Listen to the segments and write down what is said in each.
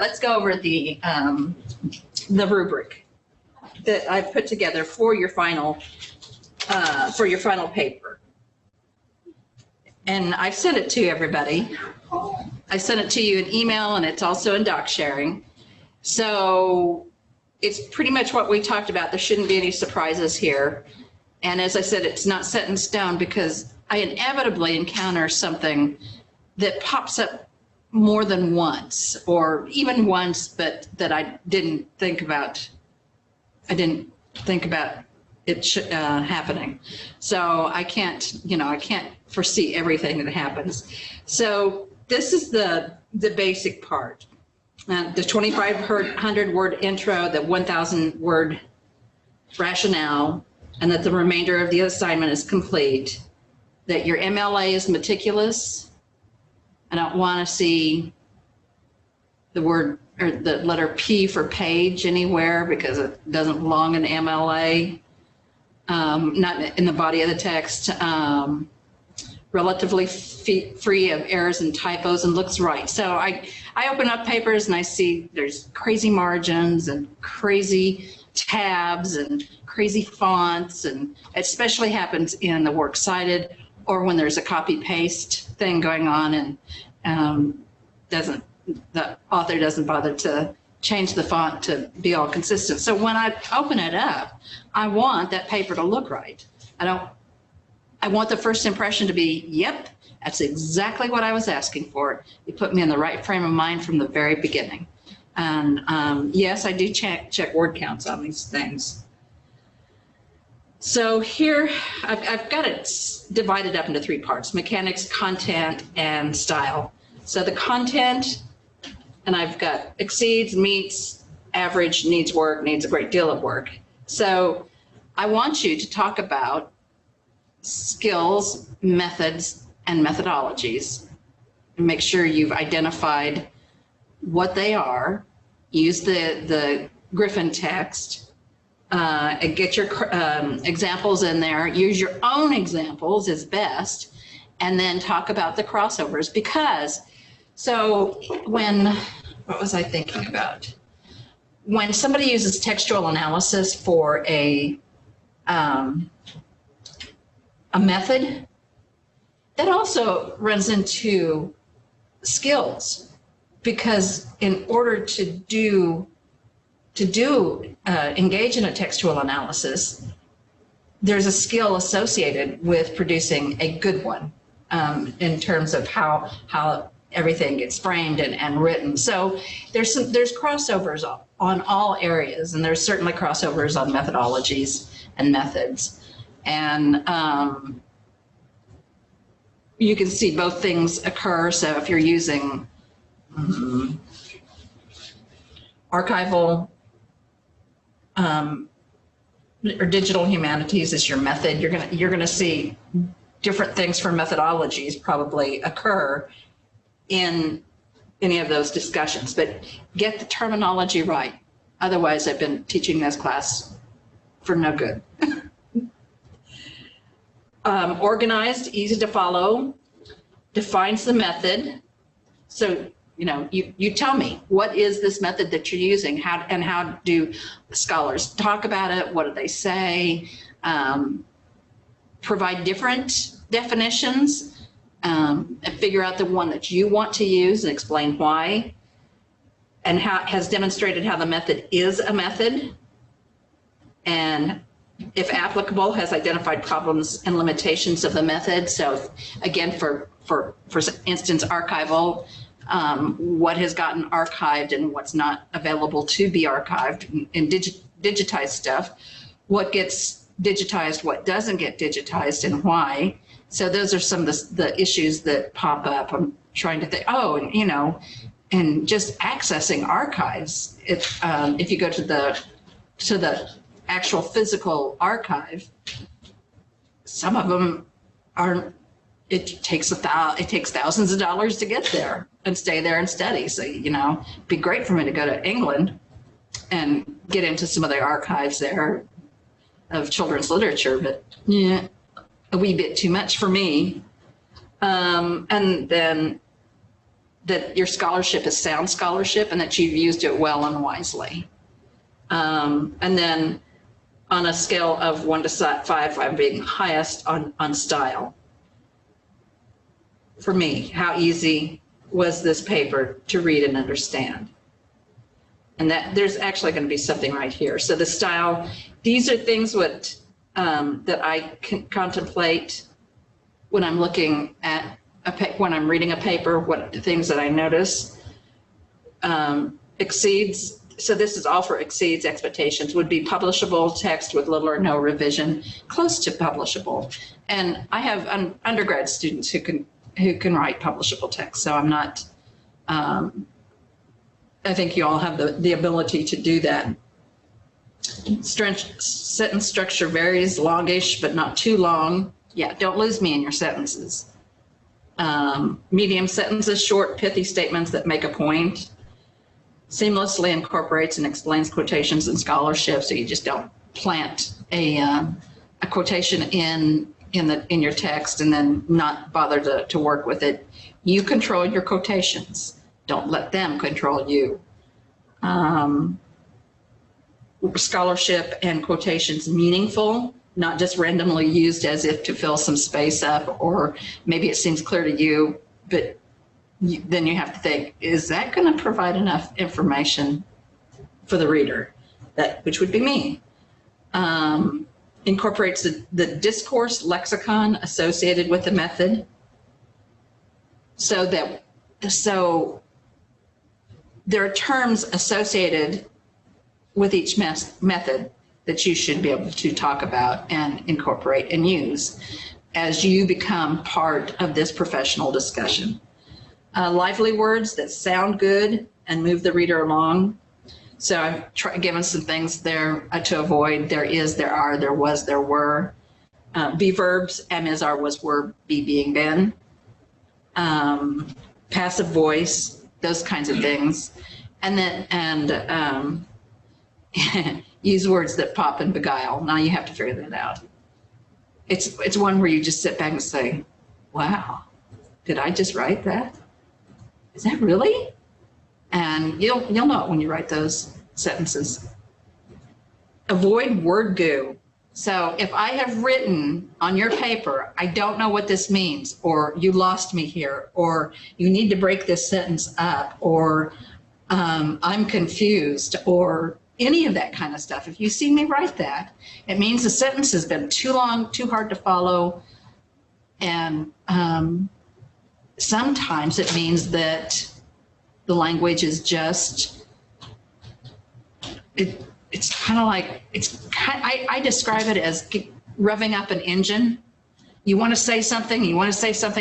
let's go over the rubric that I've put together for your final paper. And I've sent it to everybody. I sent it to you in email, and it's also in doc sharing. So it's pretty much what we talked about. There shouldn't be any surprises here. And as I said, it's not set in stone because I inevitably encounter something that pops up more than once, or even once, but that I didn't think about. I didn't think about it happening. So I can't, I can't foresee everything that happens. So this is the basic part. The 2,500 word intro, the 1,000 word rationale, and that the remainder of the assignment is complete, that your MLA is meticulous. I don't want to see the word or the letter P for page anywhere because it doesn't belong in MLA, not in the body of the text. Relatively free of errors and typos and looks right. So I open up papers and I see there's crazy margins and crazy tabs and crazy fonts, and it especially happens in the works cited or when there's a copy paste thing going on, and the author doesn't bother to change the font to be all consistent. So when I open it up, I want that paper to look right. I want the first impression to be, yep, that's exactly what I was asking for. You put me in the right frame of mind from the very beginning. And yes, I do check word counts on these things. So here, I've got it divided up into three parts: mechanics, content, and style. So the content, and I've got exceeds, meets, average, needs work, needs a great deal of work. So I want you to talk about skills, methods, and methodologies, and make sure you've identified what they are. Use the Griffin text, and get your examples in there. Use your own examples is best, and then talk about the crossovers. Because, so what was I thinking about? When somebody uses textual analysis for a method, that also runs into skills, because in order to engage in a textual analysis, there's a skill associated with producing a good one, in terms of how everything gets framed and written. So there's crossovers on all areas, and there's certainly crossovers on methodologies and methods. And you can see both things occur. So if you're using archival or digital humanities as your method, you're gonna see different things for methodologies probably occur in any of those discussions. But get the terminology right. Otherwise, I've been teaching this class for no good. Organized, easy to follow, defines the method. So, you tell me, what is this method that you're using? How do scholars talk about it? What do they say? Provide different definitions, and figure out the one that you want to use and explain why, and how has demonstrated how the method is a method, and if applicable, has identified problems and limitations of the method. So again, for instance, archival, what has gotten archived and what's not available to be archived, and digitized stuff, what gets digitized, what doesn't get digitized, and why. So those are some of the issues that pop up. I'm trying to think, and just accessing archives. If you go to the actual physical archive, some of them are, it takes thousands of dollars to get there and stay there and study. So, it'd be great for me to go to England and get into some of the archives there of children's literature, but yeah, a wee bit too much for me. And then that your scholarship is sound scholarship and that you've used it well and wisely. And then on a scale of 1 to 5, 5 being highest on style. For me, how easy was this paper to read and understand? And that there's actually going to be something right here. So the style, these are things that I can contemplate when I'm looking at when I'm reading a paper, what the things that I notice. Exceeds, so this is all for exceeds expectations, would be publishable text with little or no revision, close to publishable. And I have undergrad students who can write publishable text, so I'm not, I think you all have the ability to do that. Sentence structure varies, longish, but not too long. Yeah, don't lose me in your sentences. Medium sentences, short, pithy statements that make a point. Seamlessly incorporates and explains quotations and scholarship, so you just don't plant a quotation in your text and then not bother to work with it. You control your quotations. Don't let them control you. Scholarship and quotations meaningful, not just randomly used as if to fill some space up, or maybe it seems clear to you, but then you have to think, is that going to provide enough information for the reader? Which would be me. Incorporates the discourse lexicon associated with the method, so there are terms associated with each method that you should be able to talk about and incorporate and use as you become part of this professional discussion. Lively words that sound good and move the reader along. So I've given some things there to avoid. There is, there are, there was, there were. Be verbs, am, is, are, was, were, be, being, been. Passive voice, those kinds of things. And then, use words that pop and beguile. Now you have to figure that out. It's one where you just sit back and say, wow, did I just write that? Is that really? And you'll know it when you write those sentences. Avoid word goo. So if I have written on your paper, I don't know what this means, or you lost me here, or you need to break this sentence up, or I'm confused, or any of that kind of stuff. If you see me write that, it means the sentence has been too long, too hard to follow. And sometimes it means that the language is just, it's kind of like, I describe it as revving up an engine. You want to say something,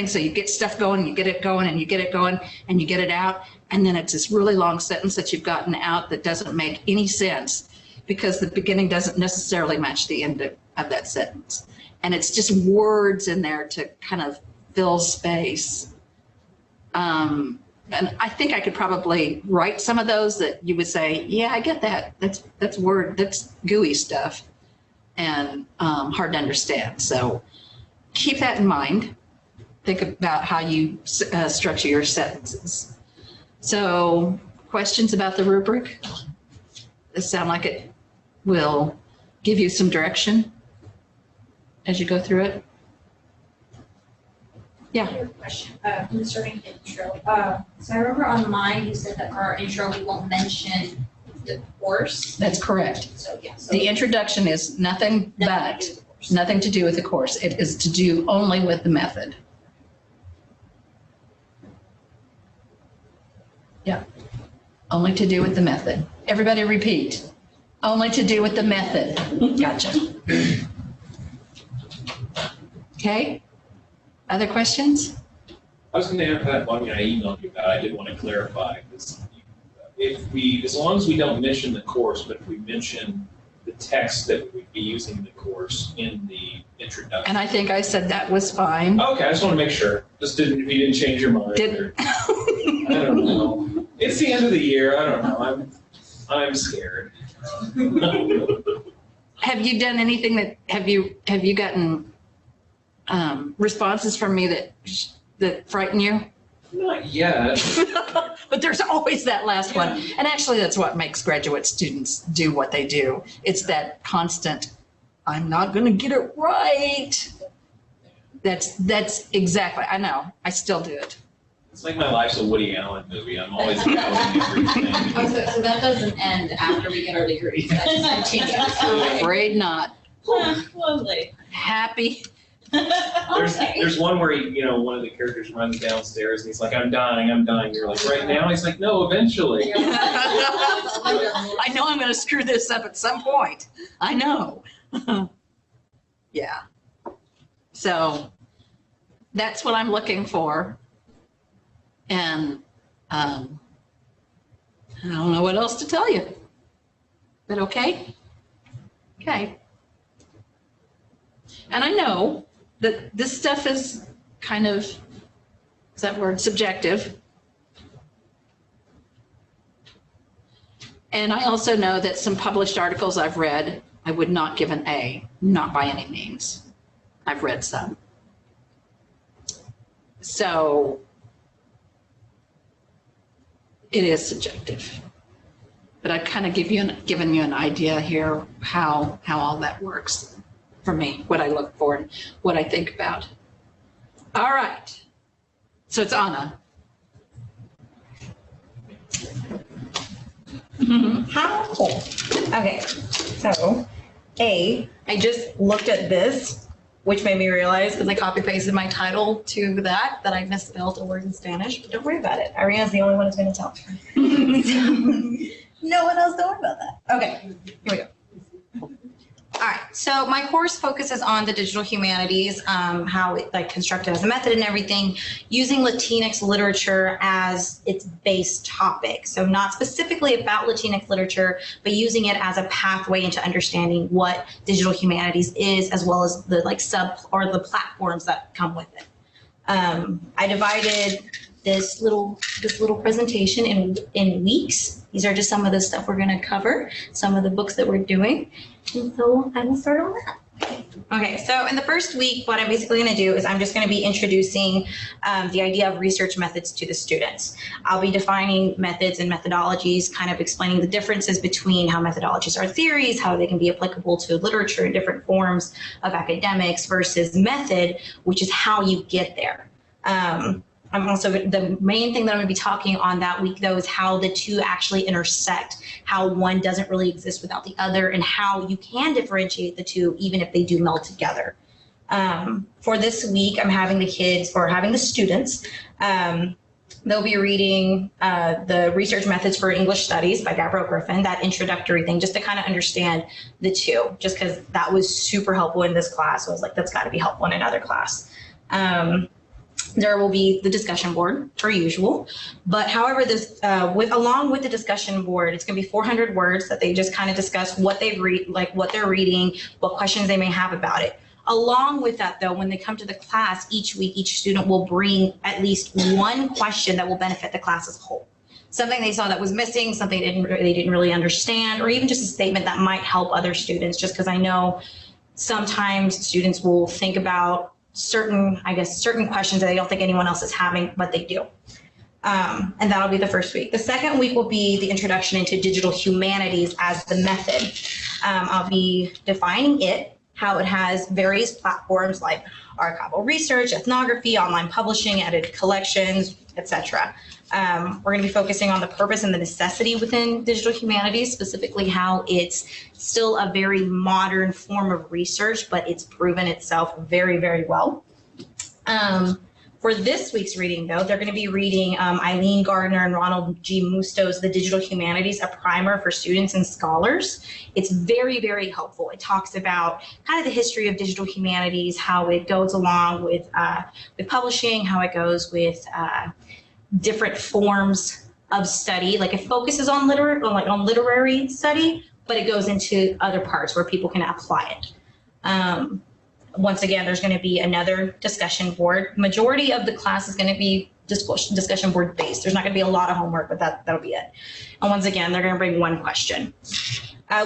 so you get stuff going, you get it going, and you get it going, and you get it out. And then it's this really long sentence that you've gotten out that doesn't make any sense because the beginning doesn't necessarily match the end of that sentence. And it's just words in there to kind of fill space. And I think I could probably write some of those that you would say, yeah, I get that. That's gooey stuff and hard to understand. So keep that in mind. Think about how you structure your sentences. So questions about the rubric? Does it sound like it will give you some direction as you go through it? Yeah. I have a question concerning intro. So I remember on mine, you said that for our intro, we won't mention the course. That's correct. So yeah. So the introduction is nothing to do with the course. It is to do only with the method. Yeah, only to do with the method. Everybody repeat. Only to do with the method. Gotcha. Okay. Other questions? I was going to add that one I emailed you about. I did want to clarify this. As long as we don't mention the course, but if we mention the text that we'd be using in the course in the introduction. And I think I said that was fine. Okay, I just want to make sure. If you didn't change your mind. I don't know. It's the end of the year. I don't know. I'm scared. Have you done anything that have you gotten responses from me that frighten you? Not yet. But there's always that last one. And actually, that's what makes graduate students do what they do. It's that constant, I'm not going to get it right. That's exactly, I know, I still do it. It's like my life's a Woody Allen movie. I'm always doubting everything. Oh, so that doesn't end after we get our degrees, that just continues. I'm afraid not. Lovely. Happy. There's one where one of the characters runs downstairs and he's like, I'm dying. You're like, right now? He's like, no, eventually. I know I'm going to screw this up at some point. I know. Yeah. So that's what I'm looking for. And I don't know what else to tell you. But okay? Okay. And I know that this stuff is kind of, is that word, subjective. And I also know that some published articles I've read, I would not give an A, not by any means. I've read some. So it is subjective. But I've kind of given you an idea here how all that works for me, what I look for and what I think about. All right. So it's Anna. How cool. Okay, so I just looked at this, which made me realize, because I copy pasted my title to that I misspelled a word in Spanish, but don't worry about it. Ariana's the only one who's going to tell. No one else, don't worry about that. Okay, here we go. All right, so my course focuses on the digital humanities, how it constructed as a method and everything, using Latinx literature as its base topic. So not specifically about Latinx literature, but using it as a pathway into understanding what digital humanities is, as well as the the platforms that come with it. I divided this little presentation in weeks. These are just some of the stuff we're going to cover, some of the books that we're doing. And so I will start on that. Okay, so in the first week, what I'm basically going to do is I'm just going to be introducing the idea of research methods to the students. I'll be defining methods and methodologies, kind of explaining the differences between how methodologies are theories, how they can be applicable to literature in different forms of academics versus method, which is how you get there. I'm also, the main thing that I'm going to be talking on that week, though, is how the two actually intersect, how one doesn't really exist without the other, and how you can differentiate the two even if they do meld together. For this week, I'm having the students, they'll be reading the Research Methods for English Studies by Gabrielle Griffin, that introductory thing, just to kind of understand the two, just because that was super helpful in this class. So I was like, that's got to be helpful in another class. There will be the discussion board per usual, but however, this along with the discussion board, it's going to be 400 words that they just kind of discuss what they read, what they're reading, what questions they may have about it. Along with that, though, when they come to the class each week, each student will bring at least one question that will benefit the class as a whole. Something they saw that was missing, something they didn't really understand, or even just a statement that might help other students. Just because I know sometimes students will think about certain questions that they don't think anyone else is having, but they do. And that'll be the first week. The second week will be the introduction into digital humanities as the method. I'll be defining it, how it has various platforms like archival research, ethnography, online publishing, edited collections, etc. We're going to be focusing on the purpose and the necessity within digital humanities, specifically how it's still a very modern form of research, but it's proven itself very, very well. For this week's reading, though, they're going to be reading Eileen Gardner and Ronald G. Musto's The Digital Humanities, a primer for students and scholars. It's very, very helpful. It talks about kind of the history of digital humanities, how it goes along with publishing, how it goes with different forms of study. Like it focuses on literary study, but it goes into other parts where people can apply it. Once again, there's going to be another discussion board. Majority of the class is going to be discussion board based. There's not going to be a lot of homework, but that'll be it. And once again, they're going to bring one question.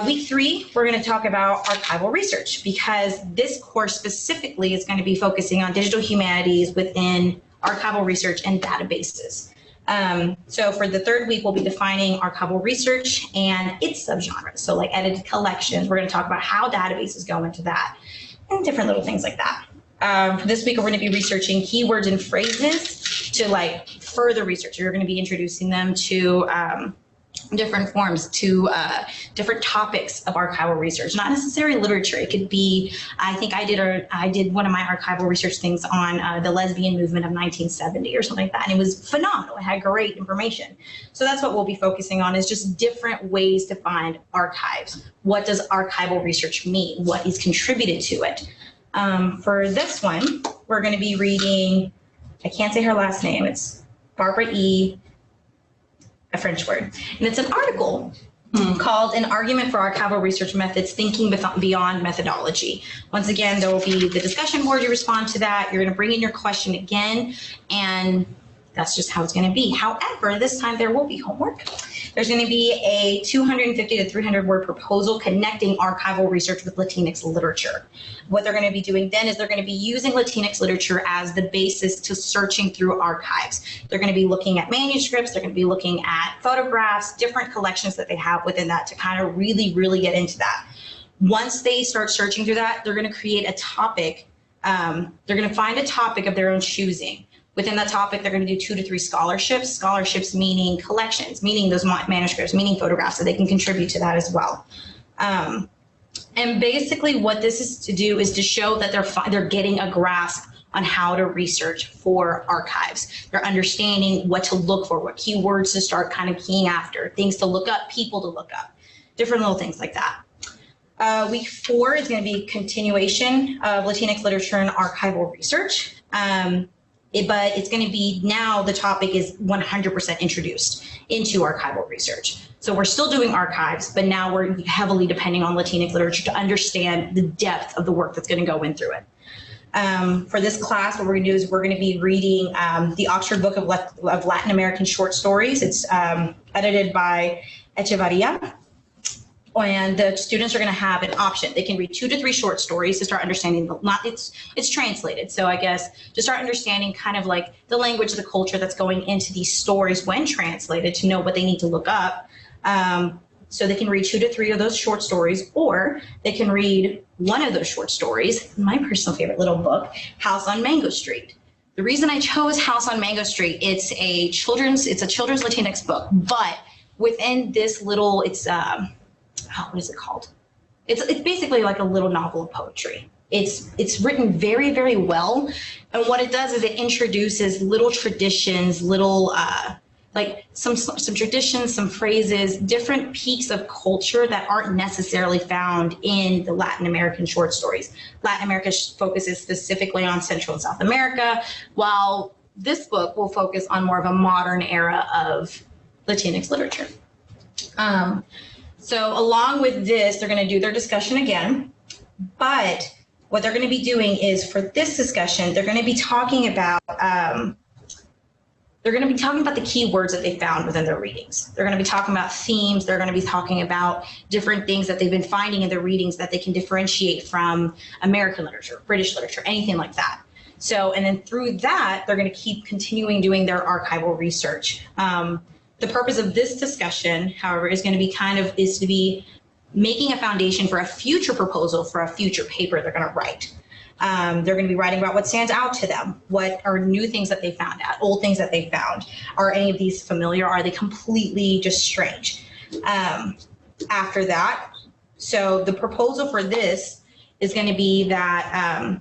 Week 3, we're going to talk about archival research, because this course specifically is going to be focusing on digital humanities within archival research and databases. So for the third week, we'll be defining archival research and its subgenres. So like edited collections, we're going to talk about how databases go into that and different little things like that. For this week, we're going to be researching keywords and phrases to like further research. You're going to be introducing them to different forms, to different topics of archival research, not necessarily literature. It could be, I think I did one of my archival research things on the lesbian movement of 1970 or something like that, and it was phenomenal. It had great information. So that's what we'll be focusing on, is just different ways to find archives. What does archival research mean? What is contributed to it? For this one, we're going to be reading, I can't say her last name, it's Barbara E., a French word, and it's an article called An Argument for Archival Research Methods, Thinking Beyond Methodology. Once again, there will be the discussion board. You respond to that. You're going to bring in your question again, and that's just how it's going to be. However, this time there will be homework. There's going to be a 250 to 300 word proposal connecting archival research with Latinx literature. What they're going to be doing then is they're going to be using Latinx literature as the basis to searching through archives. They're going to be looking at manuscripts, they're going to be looking at photographs, different collections that they have within that to kind of really get into that. Once they start searching through that, they're going to create a topic. They're going to find a topic of their own choosing. Within that topic, they're going to do 2 to 3 scholarships. Scholarships meaning collections, meaning those manuscripts, meaning photographs, so they can contribute to that as well. And basically what this is to do is to show that they're getting a grasp on how to research for archives. They're understanding what to look for, what keywords to start kind of keying after, things to look up, people to look up, different little things like that. Week 4 is going to be continuation of Latinx literature and archival research. But it's going to be, now the topic is 100% introduced into archival research. So we're still doing archives, but now we're heavily depending on Latinx literature to understand the depth of the work that's going to go in through it. For this class, what we're going to do is we're going to be reading the Oxford Book of Latin American Short Stories. It's edited by Echevarria. And the students are going to have an option. They can read 2 to 3 short stories to start understanding it's translated. So I guess to start understanding kind of like the language, the culture that's going into these stories when translated, to know what they need to look up. So they can read 2 to 3 of those short stories, or they can read one of those short stories. My personal favorite little book, House on Mango Street. The reason I chose House on Mango Street, it's a children's Latinx book, but within this little, what is it called? It's basically like a little novel of poetry. It's written very well, and what it does is it introduces little traditions, little like some traditions, some phrases, different peaks of culture that aren't necessarily found in the Latin American short stories. Latin America focuses specifically on Central and South America, while this book will focus on more of a modern era of Latinx literature. So along with this, they're going to do their discussion again, but what they're going to be doing is, for this discussion, they're going to be talking about the keywords that they found within their readings. They're going to be talking about themes. They're going to be talking about different things that they've been finding in their readings that they can differentiate from American literature, British literature, anything like that. So, and then through that, they're going to keep continuing doing their archival research. The purpose of this discussion, however, is going to be making a foundation for a future proposal for a future paper they're going to write. They're going to be writing about what stands out to them, what are new things that they found out, old things that they found. Are any of these familiar? Are they completely just strange? After that, so the proposal for this is going to be that,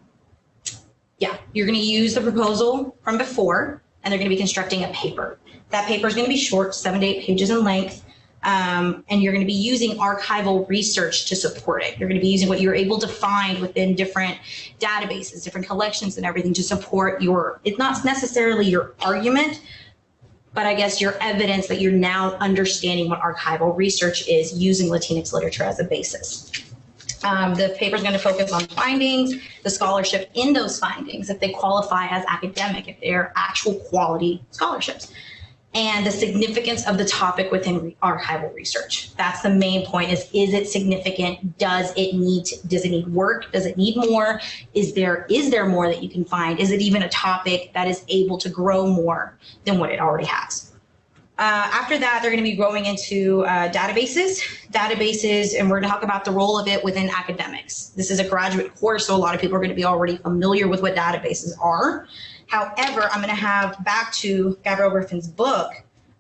you're going to use the proposal from before, and they're going to be constructing a paper. That paper is going to be short, 7 to 8 pages in length, and you're going to be using archival research to support it. You're going to be using what you're able to find within different databases, different collections and everything to support it's not necessarily your argument, but I guess your evidence that you're now understanding what archival research is, using Latinx literature as a basis. The paper is going to focus on findings, the scholarship in those findings, if they qualify as academic, if they're actual quality scholarships. and the significance of the topic within archival research. That's the main point is it significant? Does it need work? Does it need more? Is there more that you can find? Is it even a topic that is able to grow more than what it already has? After that, they're going to be growing into databases, and we're going to talk about the role of it within academics. This is a graduate course, so a lot of people are going to be already familiar with what databases are. However, I'm going to have, back to Gabrielle Griffin's book,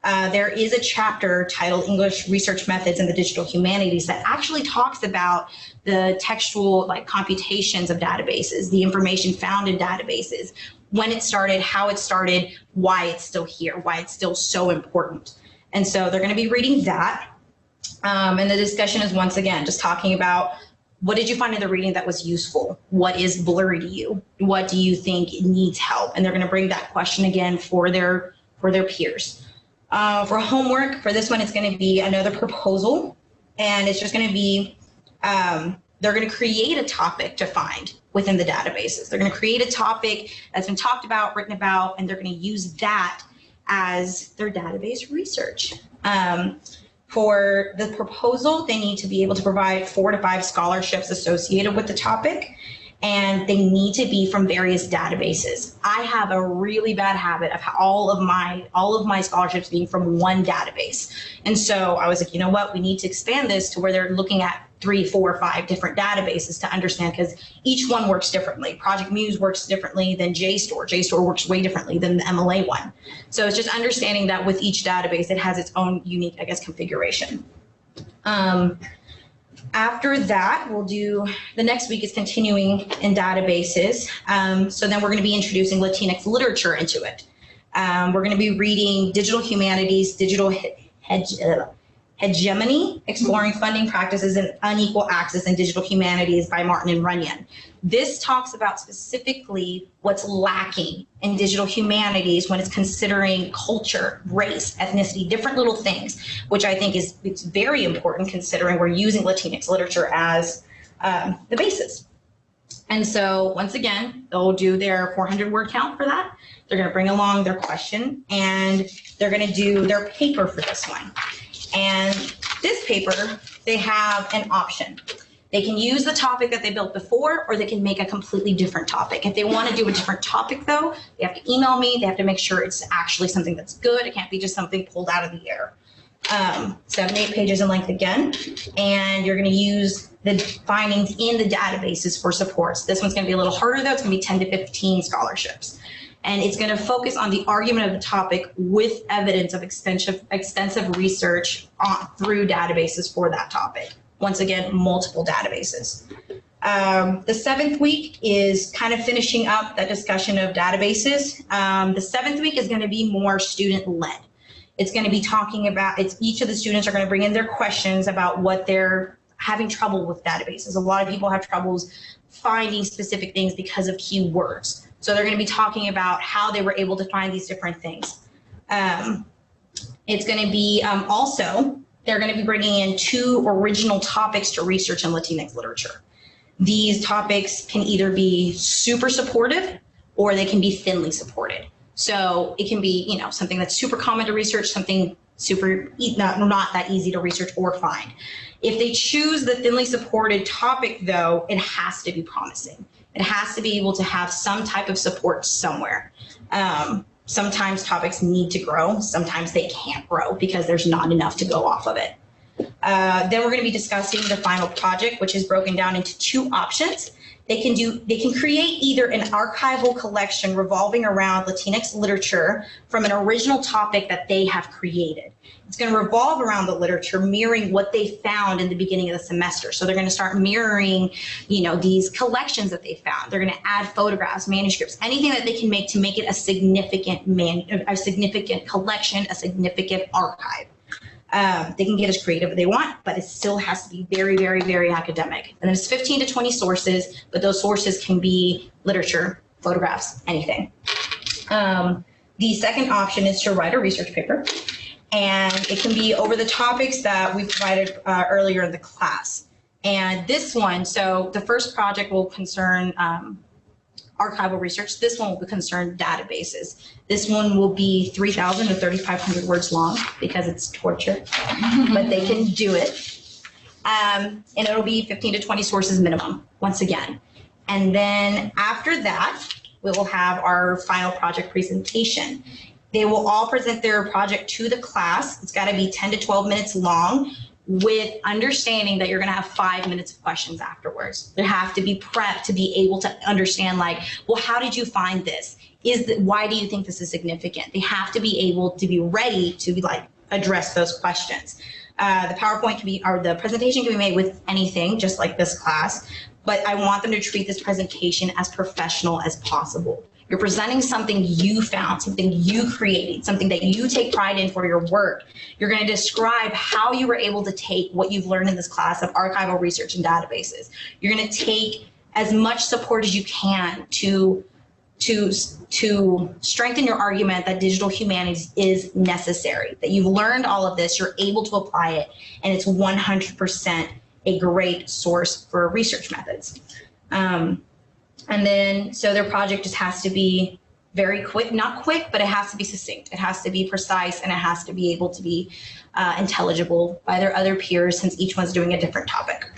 there is a chapter titled English Research Methods in the Digital Humanities that actually talks about the textual computations of databases, the information found in databases, when it started, how it started, why it's still here, why it's still so important. And so they're going to be reading that. And the discussion is, once again, just talking about, what did you find in the reading that was useful? What is blurry to you? What do you think needs help? And they're going to bring that question again for their peers. For homework, for this one, it's going to be another proposal, and it's just going to be, they're going to create a topic to find within the databases. They're going to create a topic that's been talked about, written about, and they're going to use that as their database research. For the proposal, they need to be able to provide 4 to 5 scholarships associated with the topic, and they need to be from various databases. I have a really bad habit of all of my scholarships being from one database. And so I was like, you know what, we need to expand this to where they're looking at 3, 4, 5 different databases to understand, because each one works differently. Project Muse works differently than JSTOR. JSTOR works way differently than the MLA one. So it's just understanding that with each database, it has its own unique, configuration. After that, we'll do, the next week is continuing in databases. So then we're going to be introducing Latinx literature into it. We're going to be reading Digital Humanities, Digital Hegemony, Exploring Funding Practices and Unequal Access in Digital Humanities by Martin and Runyon. This talks about specifically what's lacking in digital humanities when it's considering culture, race, ethnicity, different little things, which I think it's very important considering we're using Latinx literature as the basis. And so once again, they'll do their 400 word count for that. They're going to bring along their question, and they're going to do their paper for this one. And this paper, they have an option. They can use the topic that they built before, or they can make a completely different topic. If they want to do a different topic, though, they have to email me. They have to make sure it's actually something that's good. It can't be just something pulled out of the air. 7 to 8 pages in length again. And you're going to use the findings in the databases for supports. This one's going to be a little harder, though. It's going to be 10 to 15 scholarships. And it's going to focus on the argument of the topic with evidence of extensive research through databases for that topic. Once again, multiple databases. The 7th week is kind of finishing up that discussion of databases. The 7th week is going to be more student-led. It's going to be talking about, each of the students are going to bring in their questions about what they're having trouble with databases. A lot of people have troubles finding specific things because of keywords. So they're going to be talking about how they were able to find these different things. It's going to be also, they're going to be bringing in 2 original topics to research in Latinx literature. These topics can either be super supportive or they can be thinly supported. So it can be, something that's super common to research, something not that easy to research or find. If they choose the thinly supported topic, though, it has to be promising. It has to be able to have some type of support somewhere. Sometimes topics need to grow. Sometimes they can't grow because there's not enough to go off of it. Then we're going to be discussing the final project, which is broken down into 2 options. They can create either an archival collection revolving around Latinx literature from an original topic that they have created. It's going to revolve around the literature, mirroring what they found in the beginning of the semester. So they're going to start mirroring, these collections that they found. They're going to add photographs, manuscripts, anything that they can make to make it a significant collection, a significant archive. They can get as creative as they want, but it still has to be very, very, very academic. And there's 15 to 20 sources, but those sources can be literature, photographs, anything. The second option is to write a research paper, and it can be over the topics that we provided earlier in the class. And this one, so the first project will concern archival research. This one will concern databases. This one will be 3,000 to 3,500 words long because it's torture, but they can do it. And it'll be 15 to 20 sources minimum, once again. And then after that, we will have our final project presentation. They will all present their project to the class. It's got to be 10 to 12 minutes long, with understanding that you're going to have 5 minutes of questions afterwards. They have to be prepped to be able to understand, like, well, how did you find this? Why do you think this is significant? They have to be able to be ready to like address those questions. The PowerPoint can be, or the presentation can be made with anything, just like this class, but I want them to treat this presentation as professional as possible. You're presenting something you found, something you created, something that you take pride in for your work. You're going to describe how you were able to take what you've learned in this class of archival research and databases. You're going to take as much support as you can to strengthen your argument that digital humanities is necessary, that you've learned all of this, you're able to apply it, and it's 100% a great source for research methods. And then, so their project just has to be very quick, not quick, but it has to be succinct. It has to be precise, and it has to be able to be intelligible by their other peers, since each one's doing a different topic.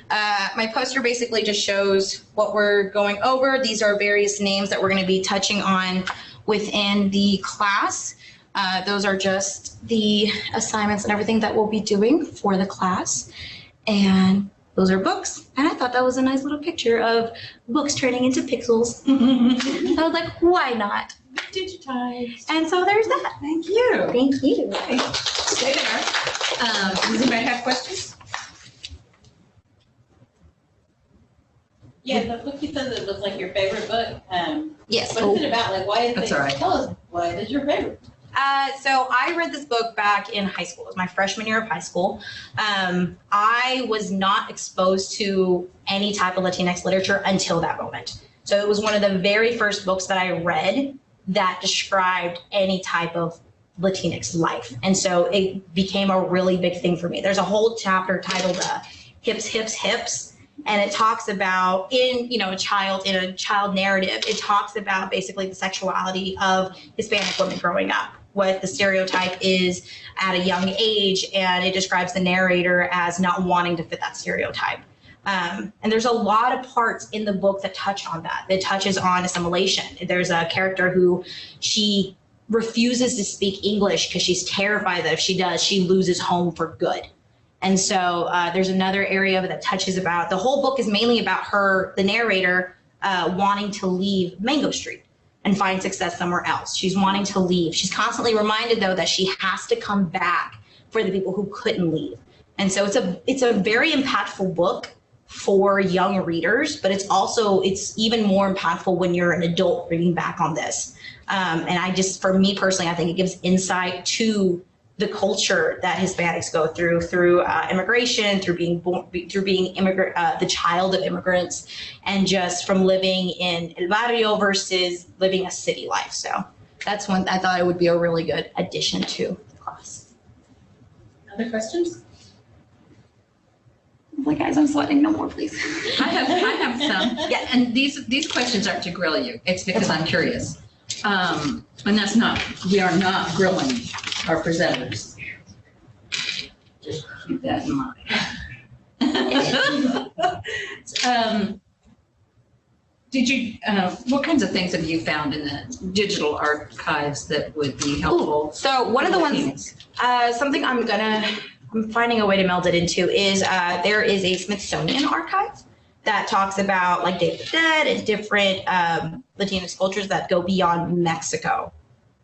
My poster basically just shows what we're going over. These are various names that we're going to be touching on within the class. Those are just the assignments and everything that we'll be doing for the class. And those are books. And I thought that was a nice little picture of books turning into pixels. I was like, why not? Digitized. And so there's that. Thank you. Thank you. Stay there. Does anybody have questions? Yeah, the book you said that was like your favorite book. Yes. What is it about? Like, why is That's it? all right. Tell us why it is your favorite. So I read this book back in high school. It was my freshman year of high school. I was not exposed to any type of Latinx literature until that moment. So it was one of the very first books that I read that described any type of Latinx life. And so it became a really big thing for me. There's a whole chapter titled Hips, Hips, Hips. And it talks about in a child narrative, it talks about basically the sexuality of Hispanic women growing up, what the stereotype is at a young age, and it describes the narrator as not wanting to fit that stereotype. And there's a lot of parts in the book that touch on that. It touches on assimilation. There's a character who she refuses to speak English because she's terrified that if she does, she loses home for good. And so there's another area that touches about, the whole book is mainly about her, the narrator, wanting to leave Mango Street and find success somewhere else. She's wanting to leave. She's constantly reminded, though, that she has to come back for the people who couldn't leave. And so it's a very impactful book for young readers, but it's even more impactful when you're an adult reading back on this. And for me personally, I think it gives insight to the culture that Hispanics go through immigration, through being the child of immigrants, and just from living in El Barrio versus living a city life. So that's one I thought it would be a really good addition to the class. Other questions? Like, guys, I'm sweating. No more, please. I have some. Yeah. And these questions aren't to grill you. It's because I'm curious. And we are not grilling our presenters. Just keep that in mind. What kinds of things have you found in the digital archives that would be helpful? So one of the ones, something I'm finding a way to meld it into is there is a Smithsonian archive that talks about like Day of the Dead and different Latinx cultures that go beyond Mexico,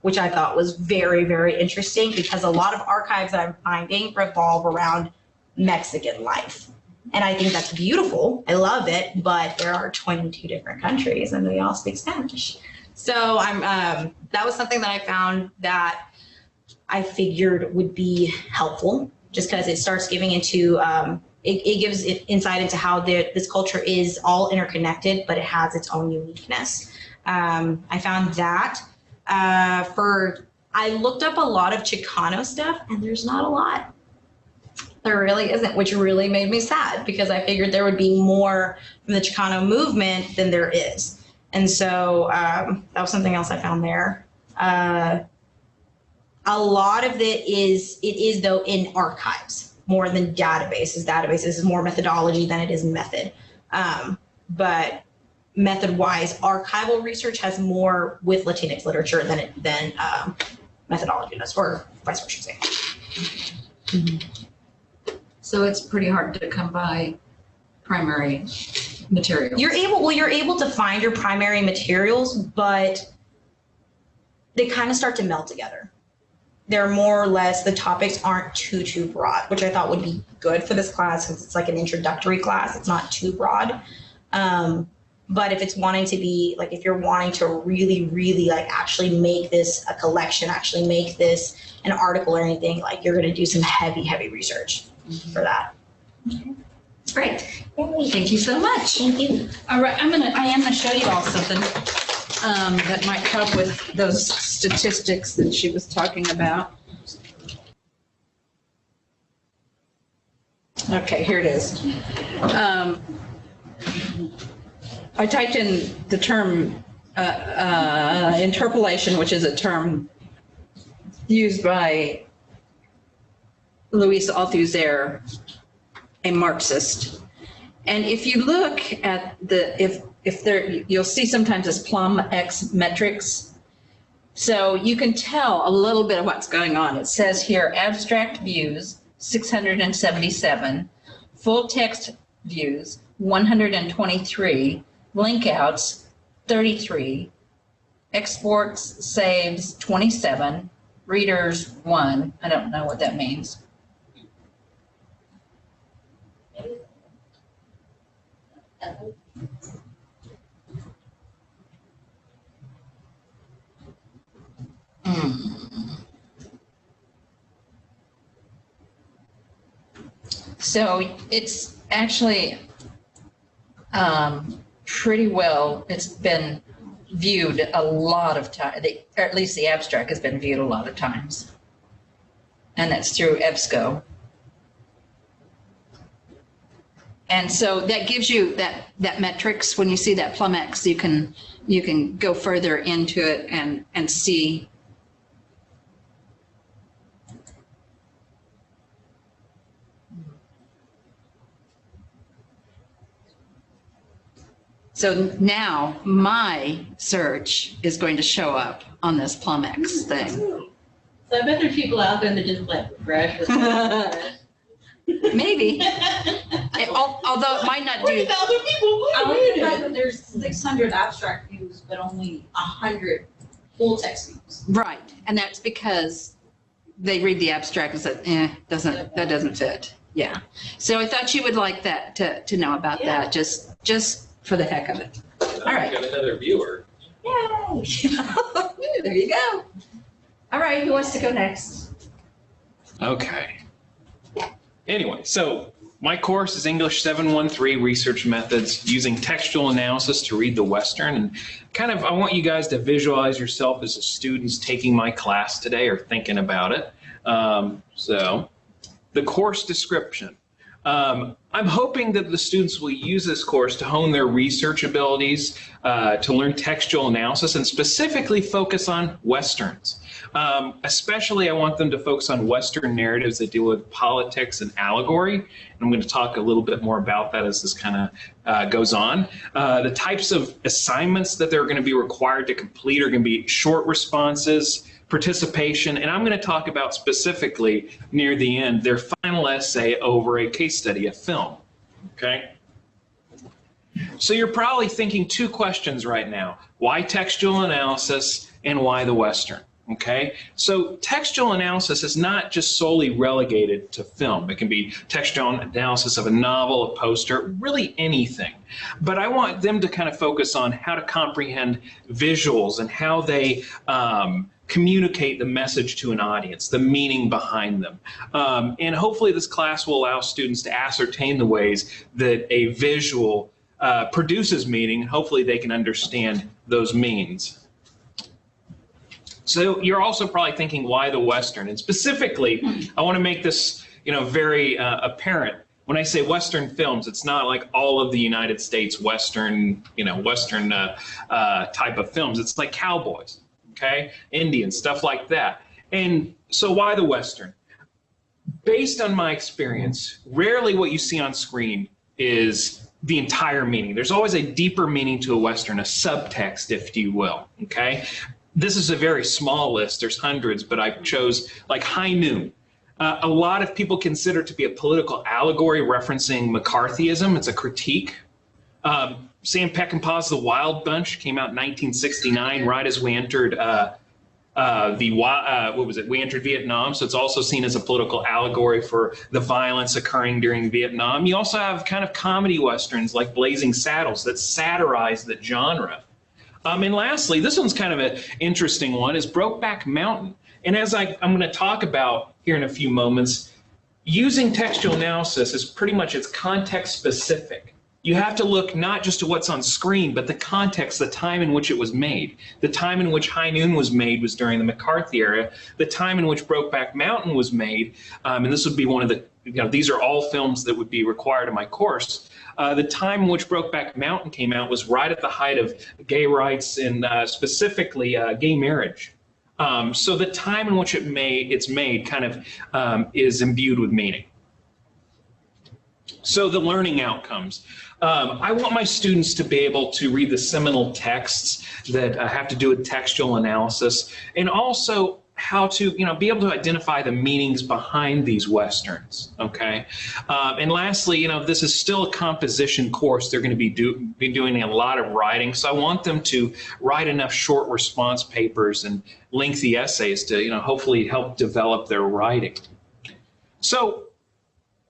which I thought was very, very interesting, because a lot of archives that I'm finding revolve around Mexican life. And I think that's beautiful. I love it, but there are 22 different countries and they all speak Spanish. So that was something that I found that I figured would be helpful, just because it starts giving into it gives insight into how this culture is all interconnected, but it has its own uniqueness. I found that I looked up a lot of Chicano stuff, and there's not a lot. There really isn't, which really made me sad, because I figured there would be more from the Chicano movement than there is. And so that was something else I found there. A lot of it is though in archives more than databases. Databases is more methodology than it is method. But method-wise, archival research has more with Latinx literature than methodology does, or vice versa. Say. So it's pretty hard to come by primary materials. You're able to find your primary materials, but they kind of start to meld together. They're more or less, the topics aren't too broad, which I thought would be good for this class because it's like an introductory class. It's not too broad. But if it's wanting to be, like, if you're wanting to really like actually make this a collection, actually make this an article or anything, like you're going to do some heavy research for that. Great. Thank you so much. Thank you. All right, I am gonna show you all something that might help with those statistics that she was talking about. Okay, here it is. I typed in the term interpolation, which is a term used by Louise Althusser, a Marxist. And if you look at if there, you'll see sometimes it's plum X metrics. So you can tell a little bit of what's going on. It says here, abstract views, 677, full text views, 123, link outs, 33, exports, saves, 27, readers, 1. I don't know what that means. So it's actually pretty well, it's been viewed a lot of times, or at least the abstract has been viewed a lot of times. And that's through EBSCO. And so that gives you that metrics. When you see that plum X, you can go further into it and see. So now my search is going to show up on this plum X thing. So I bet there's people out there that just like refresh. Maybe. Although it might not do. 40,000 people. I like the fact that there's 600 abstract views, but only 100 full text views. Right, and that's because they read the abstract and said, that doesn't fit. Yeah. So I thought you would like that to know about that, just for the heck of it. All right. Got another viewer. Yay! There you go. All right, who wants to go next? Okay. Anyway, so my course is English 713 Research Methods using textual analysis to read the Western. And kind of, I want you guys to visualize yourself as the students taking my class today or thinking about it. So the course description. I'm hoping that the students will use this course to hone their research abilities, to learn textual analysis, and specifically focus on Westerns. Especially, I want them to focus on Western narratives that deal with politics and allegory. And I'm going to talk a little bit more about that as this kind of goes on. The types of assignments that they're going to be required to complete are going to be short responses, participation, and I'm going to talk about specifically near the end their final essay over a case study, a film. Okay? So you're probably thinking two questions right now. Why textual analysis and why the Western? Okay, so textual analysis is not just solely relegated to film. It can be textual analysis of a novel, a poster, really anything. But I want them to kind of focus on how to comprehend visuals and how they communicate the message to an audience, the meaning behind them. And hopefully this class will allow students to ascertain the ways that a visual produces meaning, and hopefully they can understand those meanings. So you're also probably thinking, why the Western? And specifically, I want to make this, very apparent. when I say Western films, it's not like all of the United States Western, Western type of films. It's like cowboys, okay, Indians, stuff like that. And so why the Western? Based on my experience, rarely what you see on screen is the entire meaning. There's always a deeper meaning to a Western, a subtext, if you will, okay? This is a very small list. There's hundreds, but I chose like High Noon. A lot of people consider it to be a political allegory referencing McCarthyism. It's a critique. Sam Peckinpah's The Wild Bunch came out in 1969, right as we entered we entered Vietnam, so it's also seen as a political allegory for the violence occurring during Vietnam. You also have kind of comedy westerns like Blazing Saddles that satirize the genre. And lastly, this one's kind of an interesting one, is Brokeback Mountain. And as I'm going to talk about here in a few moments, using textual analysis is pretty much, it's context specific. You have to look not just at what's on screen, but the context, the time in which it was made. The time in which High Noon was made was during the McCarthy era. The time in which Brokeback Mountain was made, and this would be one of the, these are all films that would be required in my course. The time in which Brokeback Mountain came out was right at the height of gay rights and specifically gay marriage. So the time in which it's made kind of is imbued with meaning. So the learning outcomes. I want my students to be able to read the seminal texts that have to do with textual analysis, and also how to, be able to identify the meanings behind these Westerns, okay? And lastly, this is still a composition course. They're going to be doing a lot of writing, so I want them to write enough short response papers and lengthy essays to, hopefully help develop their writing. So,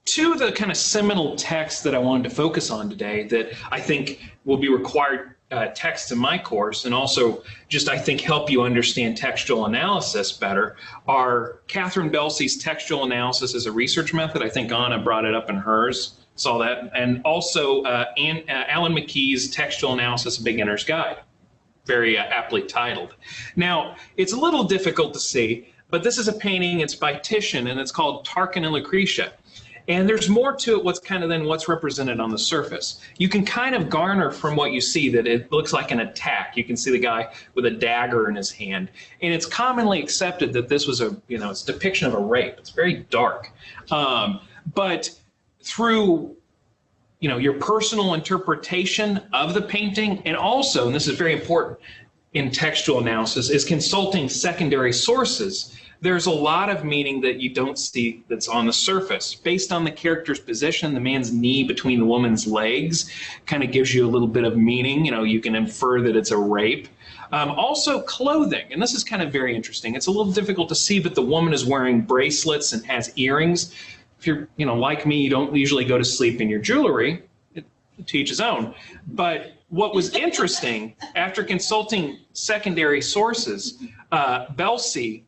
two of the kind of seminal texts that I wanted to focus on today that I think will be required texts in my course, and also just I think help you understand textual analysis better, are Catherine Belsey's Textual Analysis as a Research Method. I think Anna brought it up in hers, saw that, and also Alan McKee's Textual Analysis, A Beginner's Guide, very aptly titled. Now, it's a little difficult to see, but this is a painting, it's by Titian, and it's called Tarquin and Lucretia. And there's more to it what's represented on the surface. You can kind of garner from what you see that it looks like an attack. You can see the guy with a dagger in his hand. And it's commonly accepted that this was it's a depiction of a rape. It's very dark. But through, your personal interpretation of the painting, and also, and this is very important in textual analysis, is consulting secondary sources. There's a lot of meaning that you don't see that's on the surface. Based on the character's position, the man's knee between the woman's legs kind of gives you a little bit of meaning. You can infer that it's a rape. Also clothing, and this is kind of very interesting. It's a little difficult to see, but the woman is wearing bracelets and has earrings. If you're, like me, you don't usually go to sleep in your jewelry. To each his own. But what was interesting, after consulting secondary sources, Belsey,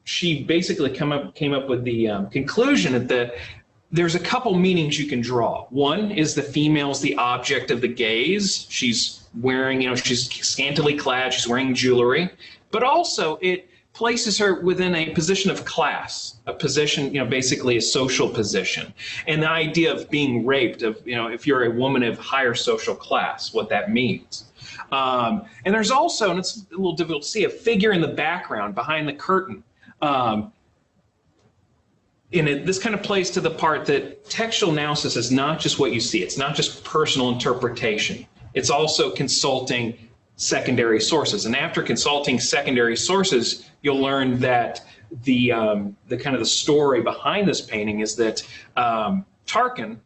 she basically came up with the conclusion that there's a couple meanings you can draw. One is the female's the object of the gaze. She's wearing, she's scantily clad, she's wearing jewelry, but also it places her within a position of class, a position, basically a social position. And the idea of being raped, if you're a woman of higher social class, what that means. And there's also, and it's a little difficult to see, a figure in the background behind the curtain. This kind of plays to the part that textual analysis is not just what you see. It's not just personal interpretation. It's also consulting secondary sources. And after consulting secondary sources, you'll learn that the kind of the story behind this painting is that Tarquin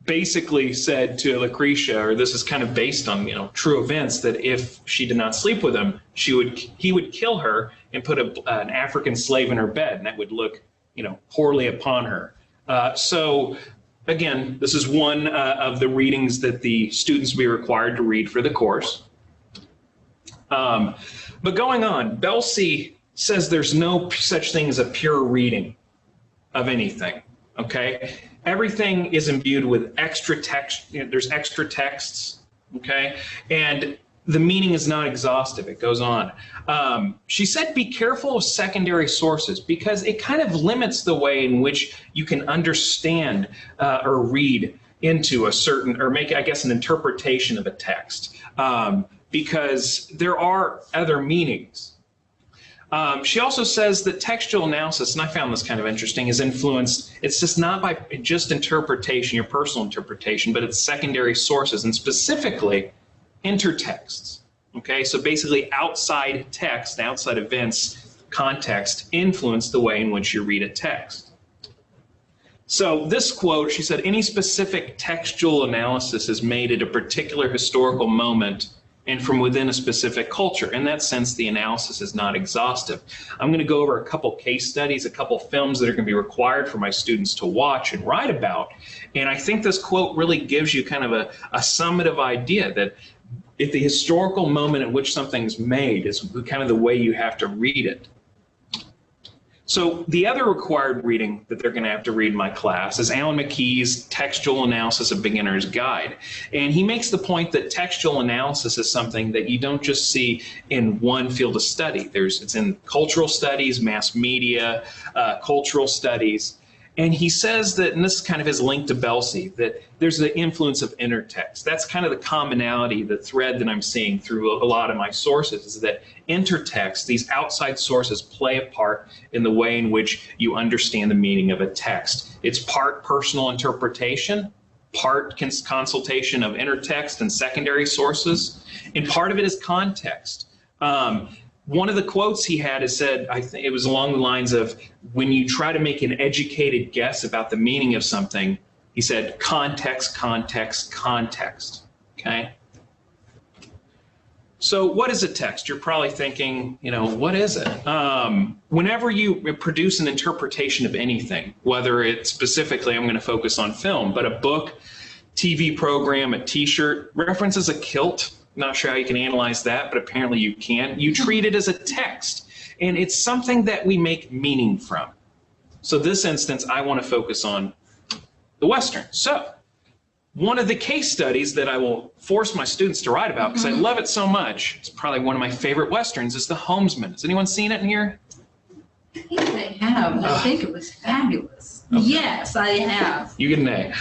basically said to Lucretia, or this is kind of based on true events, that if she did not sleep with him, he would kill her and put an African slave in her bed, and that would look poorly upon her. So again, this is one of the readings that the students will be required to read for the course. But going on, Belsey says there's no such thing as a pure reading of anything, okay? Everything is imbued with extra text. There's extra texts, okay? And the meaning is not exhaustive. It goes on. She said, be careful of secondary sources because it kind of limits the way in which you can understand or read into a certain, or make, I guess, an interpretation of a text, because there are other meanings. She also says that textual analysis, and I found this kind of interesting, is influenced, it's just not by just interpretation, your personal interpretation, but it's secondary sources, and specifically intertexts. Okay, so basically outside text, outside events, context influence the way in which you read a text. So this quote, she said, any specific textual analysis is made at a particular historical moment and from within a specific culture. In that sense, the analysis is not exhaustive. I'm going to go over a couple case studies, a couple films that are going to be required for my students to watch and write about. And I think this quote really gives you kind of a summative idea that if the historical moment at which something's made is kind of the way you have to read it. So the other required reading that they're going to have to read in my class is Alan McKee's Textual Analysis of Beginner's Guide. And he makes the point that textual analysis is something that you don't just see in one field of study. It's in cultural studies, mass media, cultural studies. And he says that, and this is kind of his link to Belsey, that there's the influence of intertext. That's kind of the commonality, the thread that I'm seeing through a lot of my sources, is that intertext, these outside sources, play a part in the way in which you understand the meaning of a text. It's part personal interpretation, part consultation of intertext and secondary sources, and part of it is context. One of the quotes he had is said, I think it was along the lines of, when you try to make an educated guess about the meaning of something, he said, context, context, context, okay? So what is a text? You're probably thinking, what is it? Whenever you produce an interpretation of anything, whether it's specifically, I'm going to focus on film, but a book, TV program, a t-shirt, references a kilt, not sure how you can analyze that, but apparently you can. You treat it as a text, and it's something that we make meaning from. So this instance, I want to focus on the Western. So one of the case studies that I will force my students to write about, because I love it so much, it's probably one of my favorite Westerns, is The Homesman. Has anyone seen it in here? I think they have. I think it was fabulous. Okay. Yes, I have. You get an A.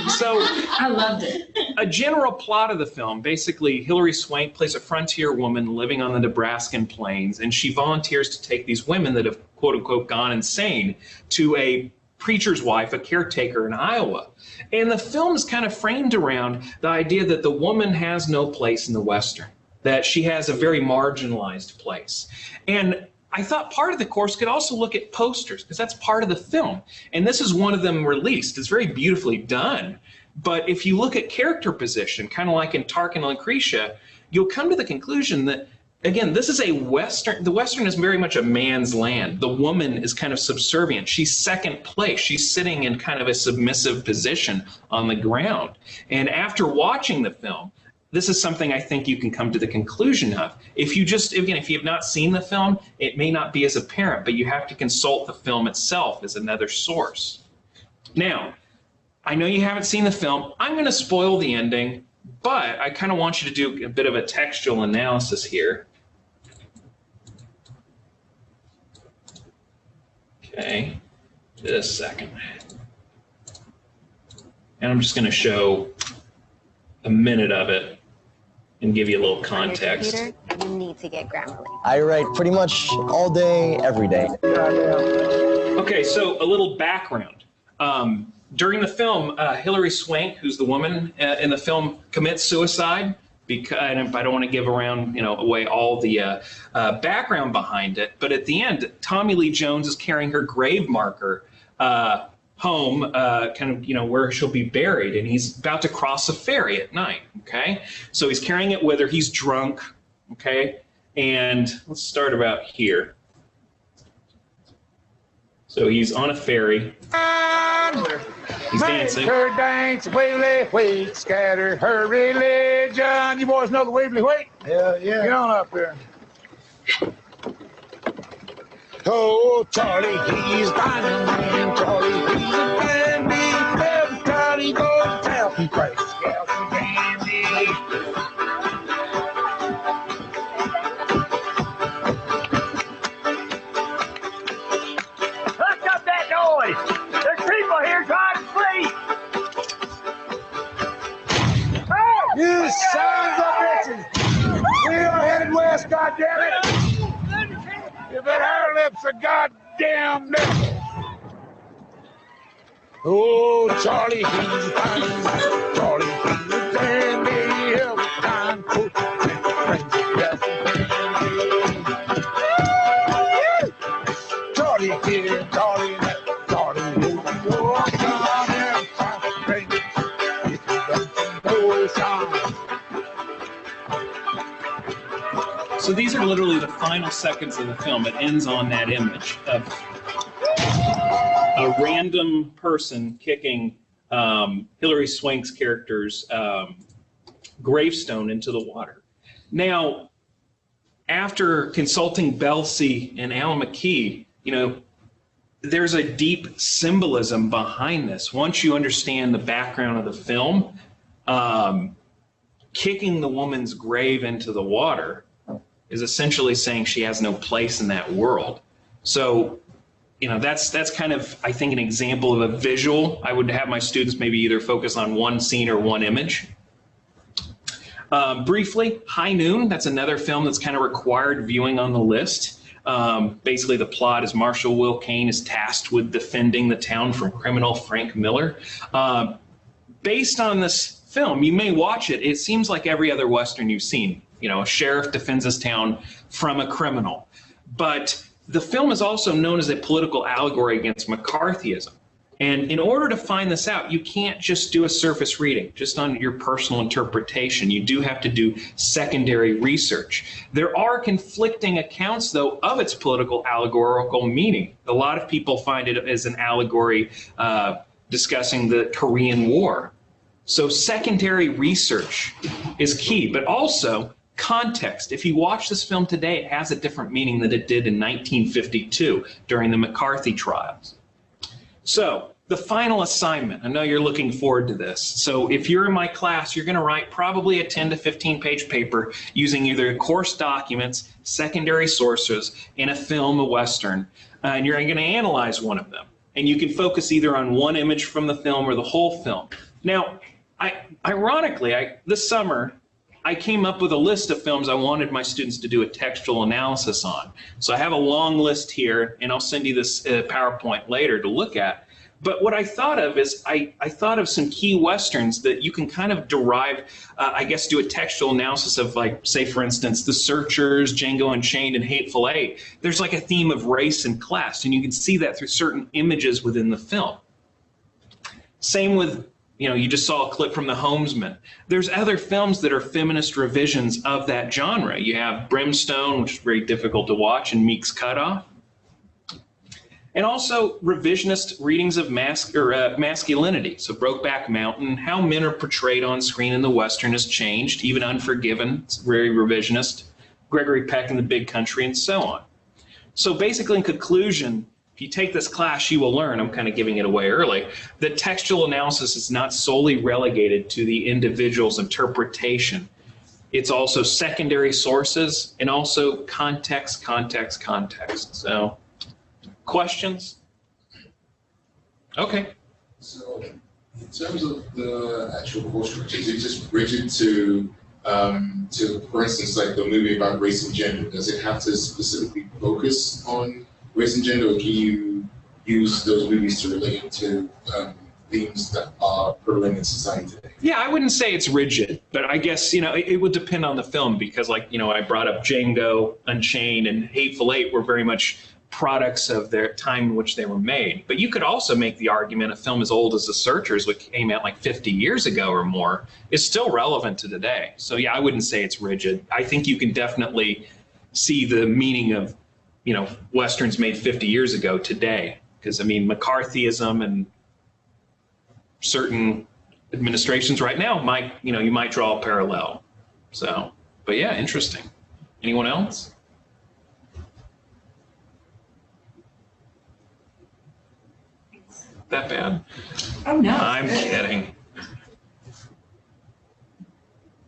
So I loved it. A general plot of the film, basically Hilary Swank plays a frontier woman living on the Nebraskan plains, and she volunteers to take these women that have quote unquote gone insane to a preacher's wife, a caretaker in Iowa. And the film is kind of framed around the idea that the woman has no place in the Western, that she has a very marginalized place. And I thought part of the course could also look at posters, because that's part of the film. And this is one of them released. It's very beautifully done. But if you look at character position, kind of like in Tarquin and Lucretia, you'll come to the conclusion that, again, this is a Western. The Western is very much a man's land. The woman is kind of subservient. She's second place. She's sitting in kind of a submissive position on the ground. And after watching the film, this is something I think you can come to the conclusion of. If you have not seen the film, it may not be as apparent, but you have to consult the film itself as another source. Now, I know you haven't seen the film. I'm going to spoil the ending, but I kind of want you to do a bit of a textual analysis here. Okay, just a second. And I'm just going to show a minute of it and give you a little context. On your computer, you need to get Grammarly. I write pretty much all day, every day. Okay, so a little background. During the film, Hilary Swank, who's the woman in the film, commits suicide. Because I don't want to give away all the background behind it, but at the end, Tommy Lee Jones is carrying her grave marker home, where she'll be buried, and he's about to cross a ferry at night. Okay, so he's carrying it with her. He's drunk. Okay, and let's start about here. So he's on a ferry. He's dancing. Make her dance, wiggly wheat, scatter her religion. You boys know the wiggly wheat? Yeah. Get on up there. Oh, Charlie, he's diamond man. Charlie, he's a dandy. Every time he goes to town, he breaks scales and candy. It's a goddamn devil. Oh, Charlie, he's fine. Charlie, he's dandy. Every time coach brings it Charlie here, Charlie there, Charlie here. Oh, God, every time brings it. If you don't know, Sean. So these are literally the final seconds of the film. It ends on that image of a random person kicking Hilary Swank's character's gravestone into the water. Now, after consulting Belsey and Alan McKee, you know, there's a deep symbolism behind this. Once you understand the background of the film, kicking the woman's grave into the water is essentially saying she has no place in that world. So, you know, that's kind of, I think, an example of a visual. I would have my students maybe either focus on one scene or one image. Briefly, High Noon, that's another film that's kind of required viewing on the list. Basically, the plot is Marshal Will Kane is tasked with defending the town from criminal Frank Miller. Based on this film, you may watch it, it seems like every other Western you've seen. You know, a sheriff defends his town from a criminal. But the film is also known as a political allegory against McCarthyism. And in order to find this out, you can't just do a surface reading, just on your personal interpretation. You do have to do secondary research. There are conflicting accounts, though, of its political allegorical meaning. A lot of people find it as an allegory discussing the Korean War. So secondary research is key, but also context. If you watch this film today, it has a different meaning than it did in 1952 during the McCarthy trials. So the final assignment, I know you're looking forward to this. So if you're in my class, you're going to write probably a 10 to 15 page paper using either course documents, secondary sources, and a film, a Western, and you're going to analyze one of them. And you can focus either on one image from the film or the whole film. Now, ironically, this summer, I came up with a list of films I wanted my students to do a textual analysis on. So I have a long list here, and I'll send you this PowerPoint later to look at. But what I thought of is I thought of some key Westerns that you can kind of derive, I guess, do a textual analysis of, like, say, for instance, The Searchers, Django Unchained, and Hateful Eight. There's like a theme of race and class, and you can see that through certain images within the film. Same with, you know, you just saw a clip from The Homesman. There's other films that are feminist revisions of that genre. You have Brimstone, which is very difficult to watch, and Meek's Cutoff. And also revisionist readings of masculinity. So Brokeback Mountain, how men are portrayed on screen in the Western has changed. Even Unforgiven, it's very revisionist. Gregory Peck in The Big Country, and so on. So basically, in conclusion, if you take this class, you will learn, I'm kind of giving it away early, that textual analysis is not solely relegated to the individual's interpretation. It's also secondary sources and also context. So, questions? Okay. So, in terms of the actual course structure, is it just rigid to, for instance, like the movie about race and gender? Does it have to specifically focus on race and gender, or can you use those movies to relate to themes that are prevalent in society today? Yeah, I wouldn't say it's rigid, but I guess, you know, it would depend on the film because, like, you know, I brought up Django Unchained and Hateful Eight were very much products of their time in which they were made. But you could also make the argument a film as old as The Searchers, which came out like 50 years ago or more, is still relevant to today. So yeah, I wouldn't say it's rigid. I think you can definitely see the meaning of, you know, Westerns made 50 years ago today. Because, I mean, McCarthyism and certain administrations right now might, you know, you might draw a parallel. So, but yeah, interesting. Anyone else? That bad? Oh, no. I'm kidding.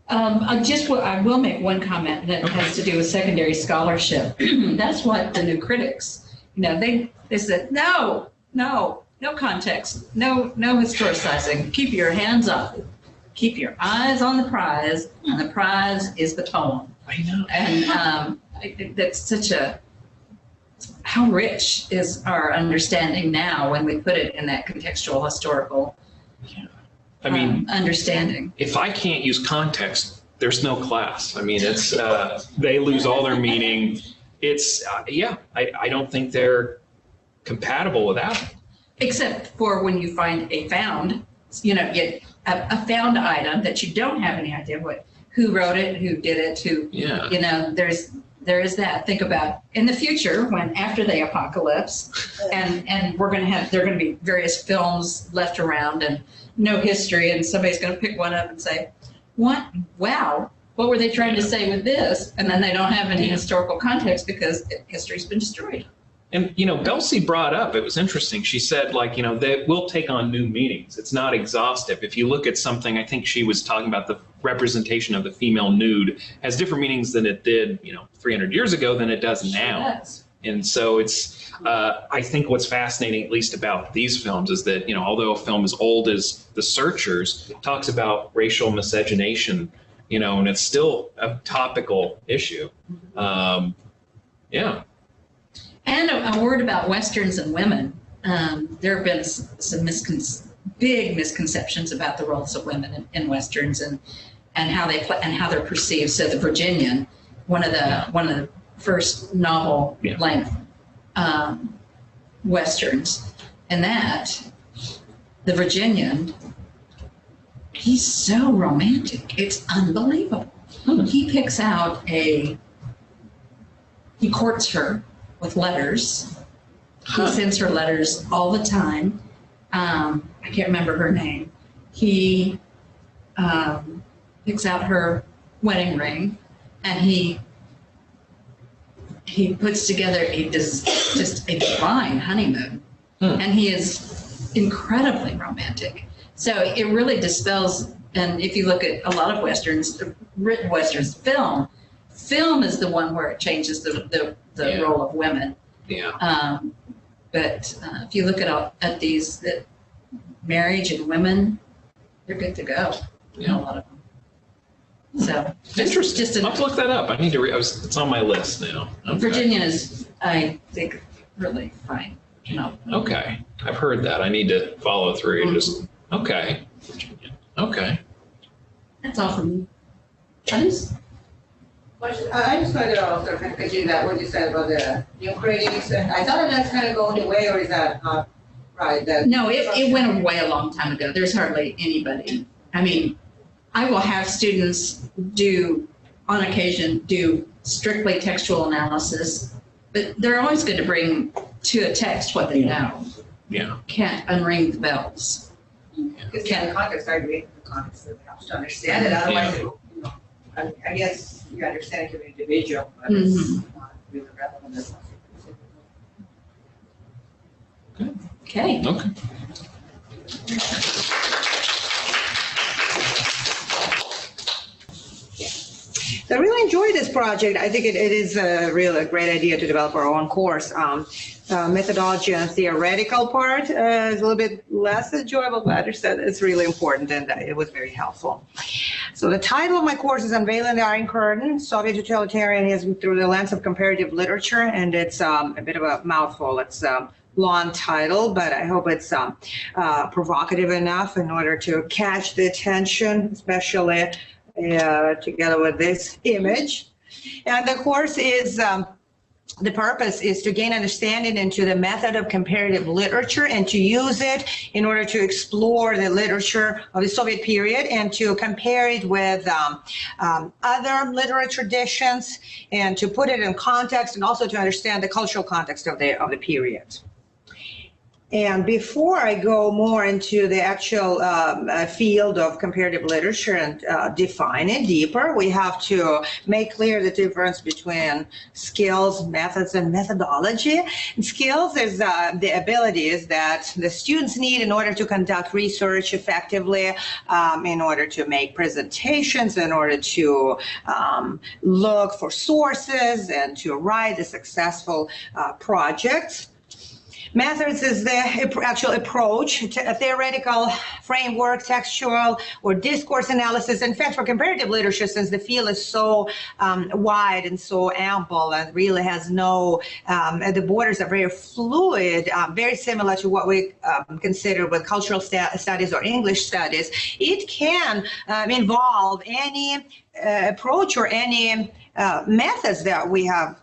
I will make one comment that has to do with secondary scholarship. That's what the new critics, you know, they said, no context, no historicizing. Keep your hands up. Keep your eyes on the prize, and the prize is the poem. I know. And that's such a how rich is our understanding now when we put it in that contextual historical I mean, understanding. if I can't use context, there's no class. I mean, it's, they lose all their meaning. It's, I don't think they're compatible without it. Except for when you find a found, get a found item that you don't have any idea who wrote it, who did it, there is that. Think about in the future when after the apocalypse and there are going to be various films left around and no history, and somebody's going to pick one up and say, what were they trying to say with this? And then they don't have any historical context because history's been destroyed. And, Belsi brought up, it was interesting. She said, they will take on new meanings. It's not exhaustive. If you look at something, I think she was talking about the representation of the female nude has different meanings than it did, 300 years ago than it does now. Yes. And so it's, I think what's fascinating, at least about these films, is that, although a film as old as The Searchers, it talks about racial miscegenation, and it's still a topical issue. Yeah. And a word about Westerns and women. There have been some big misconceptions about the roles of women in Westerns and how they play and how they're perceived. So The Virginian, one of the first novel length Westerns, and that The Virginian, he's so romantic. It's unbelievable. He picks out he courts her with letters. He sends her letters all the time. I can't remember her name. He picks out her wedding ring, and he puts together just a divine honeymoon. And he is incredibly romantic. So it really dispels, and if you look at a lot of Westerns, written Westerns, film is the one where it changes the role of women. Yeah. But if you look at these, that marriage and women, they're good to go. Yeah. A lot of them. So interesting. I'll have to look that up. I need to it's on my list now. Okay. Virginian is, I think, really fine. Okay. I've heard that. I need to follow through. Okay. Virginia. Okay. That's all from me. I just wanted to also kind of continue that what you said about the new critics, and I thought that's kind of going away, or is that not right? No, it went away a long time ago. There's hardly anybody. I mean, I will have students on occasion do strictly textual analysis, but they're always going to bring to a text what they know. Yeah. Can't unring the bells. Because in the context, I agree with the context that helps to understand it. Otherwise, I guess you understand it to an individual, but it's not really relevant as much. Okay. Okay. So I really enjoyed this project. I think it is a really great idea to develop our own course. Methodology and theoretical part is a little bit less enjoyable, but I understand it's really important, and it was very helpful. So the title of my course is Unveiling the Iron Curtain, Soviet Totalitarianism Through the Lens of Comparative Literature, and it's a bit of a mouthful. It's a long title, but I hope it's provocative enough in order to catch the attention, especially together with this image. And the course is the purpose is to gain understanding into the method of comparative literature and to use it in order to explore the literature of the Soviet period and to compare it with other literary traditions and to put it in context and also to understand the cultural context of the period. And before I go more into the actual field of comparative literature and define it deeper, we have to make clear the difference between skills, methods, and methodology. And skills is the abilities that the students need in order to conduct research effectively, in order to make presentations, in order to look for sources, and to write a successful project. Methods is the actual approach to a theoretical framework, textual or discourse analysis. In fact, for comparative literature, since the field is so wide and so ample and really has no, the borders are very fluid, very similar to what we consider with cultural studies or English studies, it can involve any approach or any methods that we have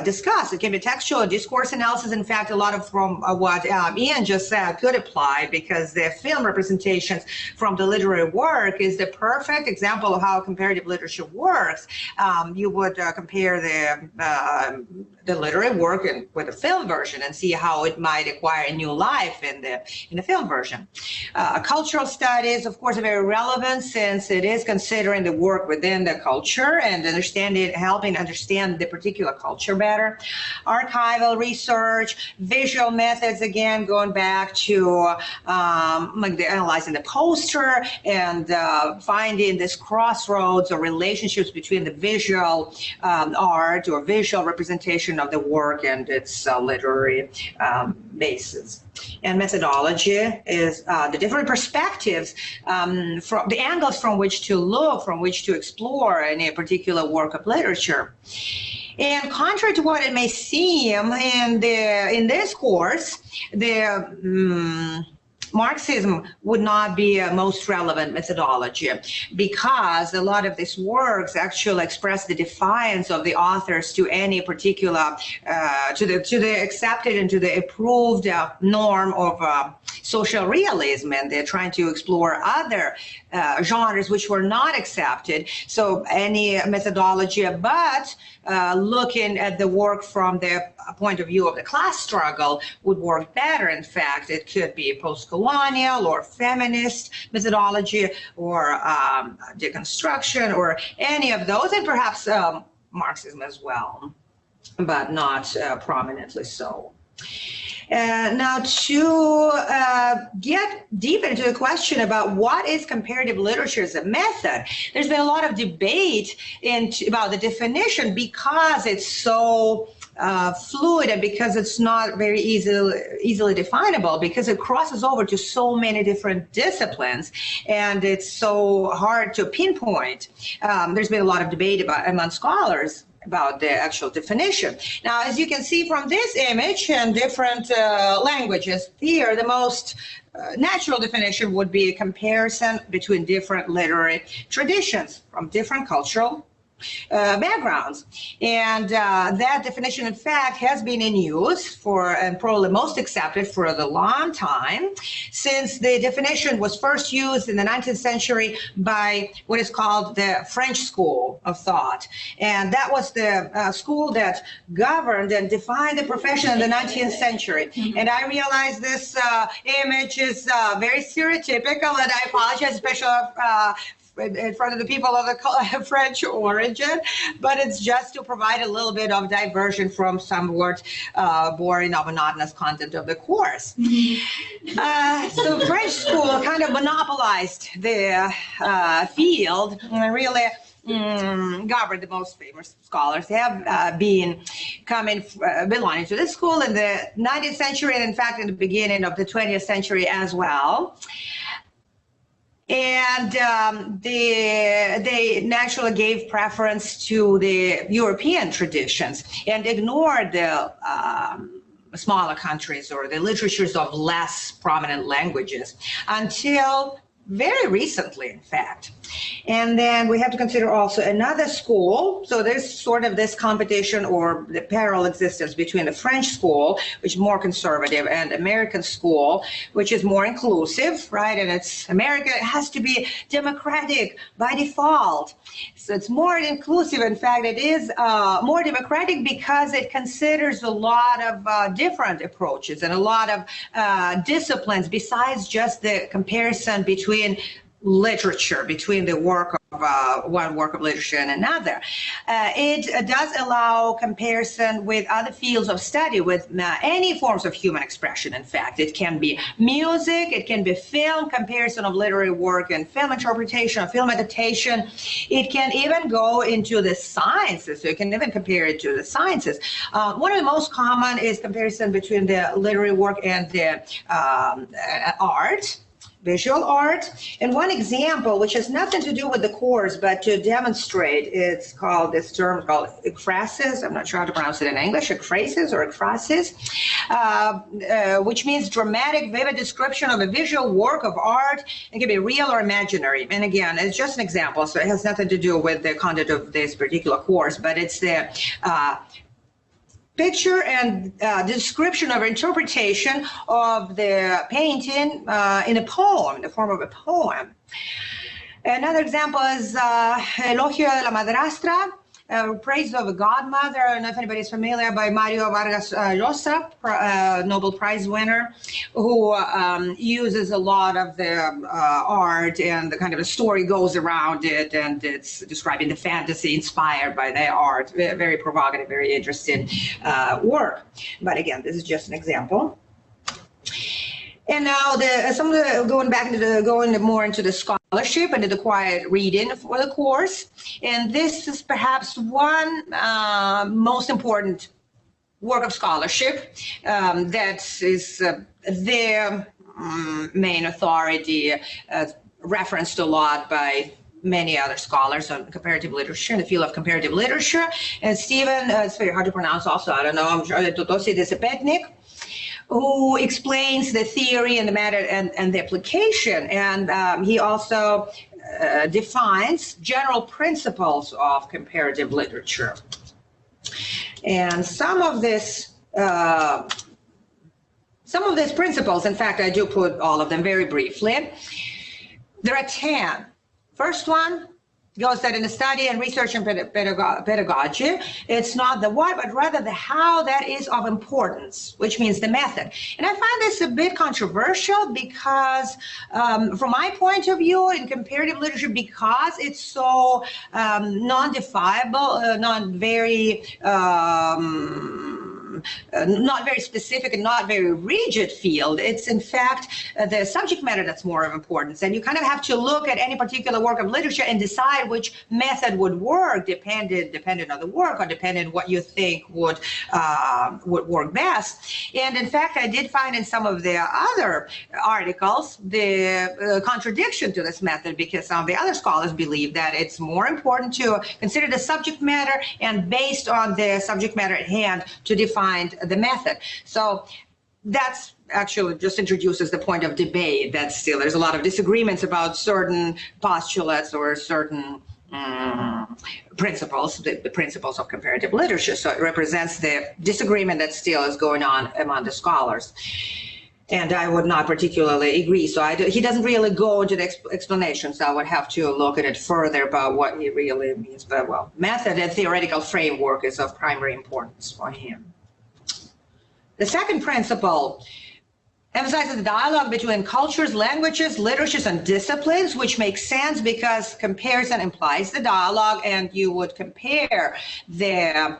discussed. It can be textual discourse analysis. In fact, a lot of from what Ian just said could apply, because the film representations from the literary work is the perfect example of how comparative literature works. You would compare the literary work with the film version and see how it might acquire a new life in the film version. Cultural studies, of course, are very relevant since it is considering the work within the culture and helping understand the particular culture better. Archival research, visual methods, again, going back to analyzing the poster and finding this crossroads or relationships between the visual art or visual representation of the work and its literary basis. And methodology is the different perspectives, from the angles from which to look, from which to explore any particular work of literature. And contrary to what it may seem, in this course, the Marxism would not be a most relevant methodology, because a lot of these works actually express the defiance of the authors to any particular, to the accepted and to the approved norm of social realism, and they're trying to explore other genres which were not accepted. So any methodology but looking at the work from the point of view of the class struggle would work better. In fact, it could be post-colonial or feminist methodology or deconstruction or any of those, and perhaps Marxism as well, but not prominently so. Now, to get deep into the question about what is comparative literature as a method, there's been a lot of debate about the definition, because it's so fluid and because it's not very easily definable, because it crosses over to so many different disciplines and it's so hard to pinpoint. There's been a lot of debate among scholars about the actual definition. Now, as you can see from this image and different languages here, the most natural definition would be a comparison between different literary traditions from different cultural backgrounds. And that definition, in fact, has been in use for, and probably most accepted for a long time, since the definition was first used in the 19th century by what is called the French school of thought. And that was the school that governed and defined the profession in the 19th century. And I realize this image is very stereotypical, and I apologize, especially in front of the people of the French origin, but it's just to provide a little bit of diversion from somewhat boring or monotonous content of the course. So French school kind of monopolized the field and really governed the most famous scholars. They have been belonging to this school in the 19th century and in fact in the beginning of the 20th century as well. And they naturally gave preference to the European traditions and ignored the smaller countries or the literatures of less prominent languages until very recently, in fact. And then we have to consider also another school. So there's sort of this competition or the parallel existence between the French school, which is more conservative, and American school, which is more inclusive, right? And it's America, it has to be democratic by default. So it's more inclusive. In fact, it is more democratic because it considers a lot of different approaches and a lot of disciplines besides just the comparison between literature, between the work one work of literature and another. It does allow comparison with other fields of study, with any forms of human expression. In fact, it can be music, it can be film, comparison of literary work and film interpretation, or film adaptation. It can even go into the sciences, so you can even compare it to the sciences. One of the most common is comparison between the literary work and the art, visual art. And one example, which has nothing to do with the course, but to demonstrate, it's called, this term called ekphrasis. I'm not sure how to pronounce it in English, ekphrasis or ekphrasis, which means dramatic, vivid description of a visual work of art. It can be real or imaginary. And again, it's just an example, so it has nothing to do with the content of this particular course, but it's the picture and description or interpretation of the painting in a poem, in the form of a poem. Another example is Elogio de la Madrastra, Praise of a Godmother. I don't know if anybody's familiar, by Mario Vargas Llosa, Nobel Prize winner, who uses a lot of the art, and the kind of a story goes around it, and it's describing the fantasy inspired by the art. Very provocative, very interesting work. But again, this is just an example. And now going more into the scholarship and the required reading for the course. And this is perhaps one most important work of scholarship that is their main authority, referenced a lot by many other scholars on comparative literature, in the field of comparative literature. And Stephen, it's very hard to pronounce also, I don't know, I'm sure, Totosi Desepetnik, who explains the theory and the matter and the application. And he also defines general principles of comparative literature. And some of these principles, in fact, I do put all of them very briefly. There are 10. First one goes that in the study and research and pedagogy, it's not the what, but rather the how that is of importance, which means the method. And I find this a bit controversial because, from my point of view, in comparative literature, because it's so non-definable, not very specific and not very rigid field. It's in fact the subject matter that's more of importance. And you kind of have to look at any particular work of literature and decide which method would work, dependent on the work, or dependent what you think would work best. And in fact, I did find in some of the other articles the contradiction to this method, because some of the other scholars believe that it's more important to consider the subject matter, and based on the subject matter at hand to define the method. So that's actually just introduces the point of debate that still there's a lot of disagreements about certain postulates or certain principles, the principles of comparative literature. So it represents the disagreement that still is going on among the scholars. And I would not particularly agree. So he doesn't really go into the explanation, so I would have to look at it further about what he really means. But well, method and theoretical framework is of primary importance for him. The second principle emphasizes the dialogue between cultures, languages, literatures, and disciplines, which makes sense because comparison implies the dialogue, and you would compare the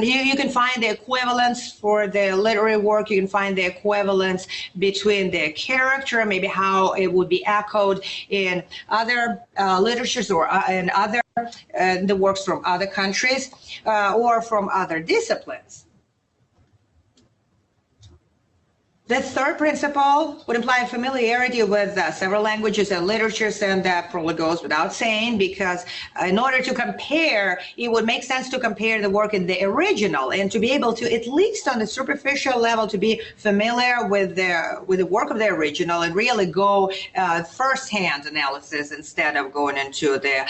you can find the equivalence for the literary work, you can find the equivalence between the character, maybe how it would be echoed in other literatures or in other the works from other countries or from other disciplines. The third principle would imply familiarity with several languages and literatures, and that probably goes without saying, because in order to compare, it would make sense to compare the work in the original, and to be able to, at least on the superficial level, to be familiar with the work of the original and really go first-hand analysis instead of going into the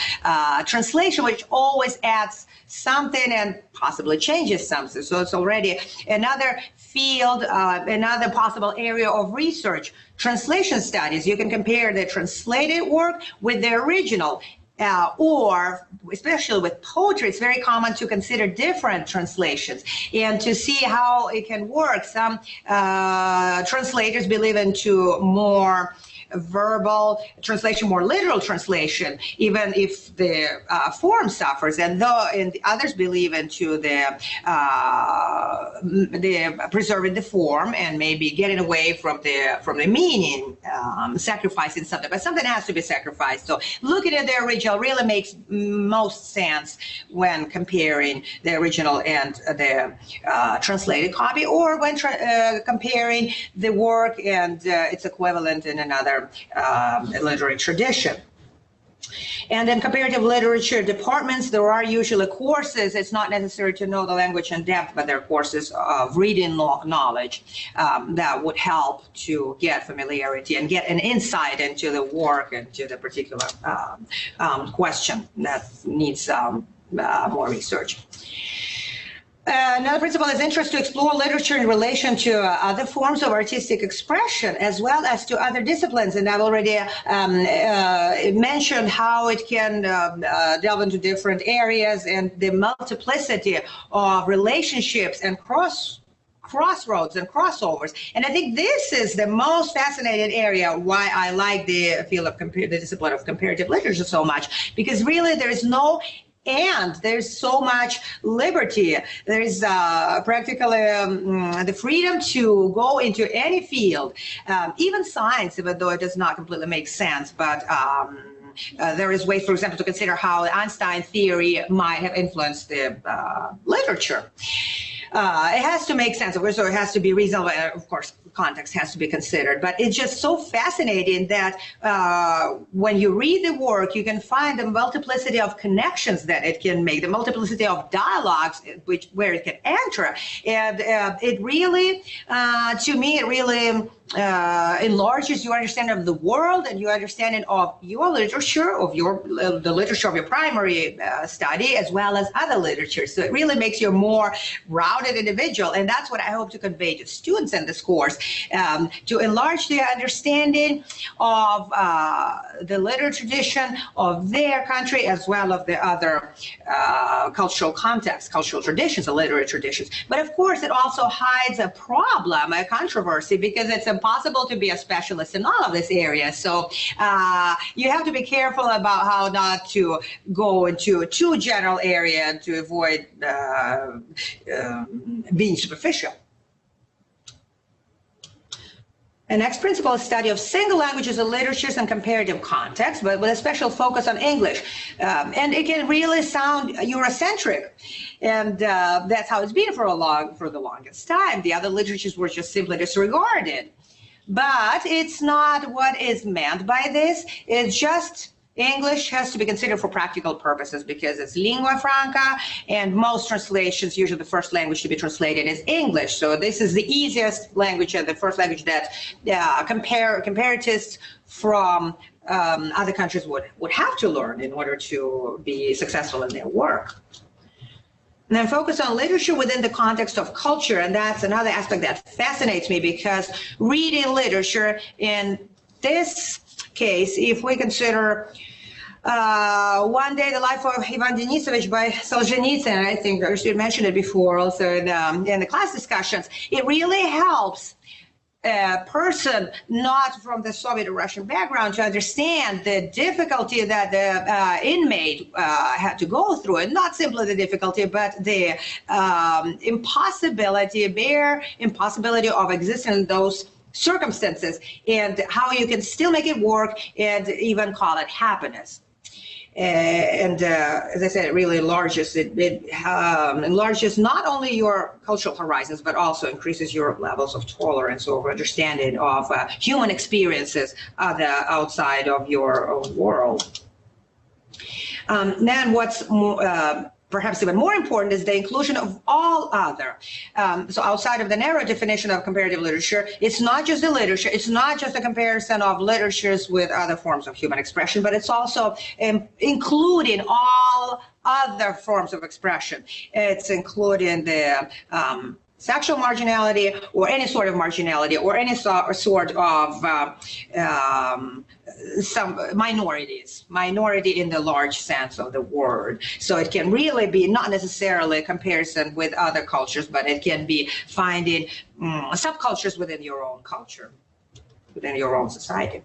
translation, which always adds something and possibly changes something. So it's already another field, another possible area of research. Translation studies, you can compare the translated work with the original, or especially with poetry, it's very common to consider different translations and to see how it can work. Some translators believe into more verbal translation, more literal translation, even if the form suffers. And others believe into the preserving the form and maybe getting away from the meaning, sacrificing something. But something has to be sacrificed. So looking at the original really makes most sense when comparing the original and the translated copy, or when comparing the work and its equivalent in another literary tradition. And in comparative literature departments, there are usually courses. It's not necessary to know the language in depth, but there are courses of reading knowledge that would help to get familiarity and get an insight into the work and to the particular question that needs more research. Another principle is interest to explore literature in relation to other forms of artistic expression, as well as to other disciplines. And I've already mentioned how it can delve into different areas and the multiplicity of relationships and crossroads and crossovers. And I think this is the most fascinating area why I like the field of the discipline of comparative literature so much, because really there is no and there's so much liberty. There's practically the freedom to go into any field, even science, even though it does not completely make sense. But there is ways, for example, to consider how Einstein theory might have influenced the literature. It has to make sense, of course, so it has to be reasonable. Of course, context has to be considered. But it's just so fascinating that when you read the work, you can find the multiplicity of connections that it can make, the multiplicity of dialogues where it can enter. And it really, to me, it really enlarges your understanding of the world and your understanding of your literature, of the literature of your primary study, as well as other literature. So it really makes you a more rounded individual, and that's what I hope to convey to students in this course, to enlarge their understanding of the literary tradition of their country, as well as the other cultural contexts, cultural traditions, and literary traditions. But of course, it also hides a problem, a controversy, because it's impossible to be a specialist in all of this area. So you have to be careful about how not to go into a too general area and to avoid being superficial. The next principle is study of single languages and literatures in comparative context, but with a special focus on English. And it can really sound Eurocentric. And that's how it's been for the longest time. The other literatures were just simply disregarded. But it's not what is meant by this. It's just English has to be considered for practical purposes because it's lingua franca, and most translations, usually the first language to be translated is English. So this is the easiest language and the first language that comparatists from other countries would have to learn in order to be successful in their work. And then focus on literature within the context of culture, and that's another aspect that fascinates me, because reading literature in this case, if we consider One Day the Life of Ivan Denisovich by Solzhenitsyn, I think you mentioned it before also in the class discussions, it really helps a person not from the Soviet or Russian background to understand the difficulty that the inmate had to go through, and not simply the difficulty, but the bare impossibility of existing in those circumstances, and how you can still make it work and even call it happiness. And as I said, it really enlarges enlarges not only your cultural horizons, but also increases your levels of tolerance or understanding of human experiences outside of your own world. Then what's perhaps even more important is the inclusion of all other. So outside of the narrow definition of comparative literature, it's not just the literature, it's not just a comparison of literatures with other forms of human expression, but it's also including all other forms of expression. It's including the sexual marginality, or any sort of marginality, or any sort of some minority in the large sense of the word. So it can really be not necessarily a comparison with other cultures, but it can be finding subcultures within your own culture. within your own society.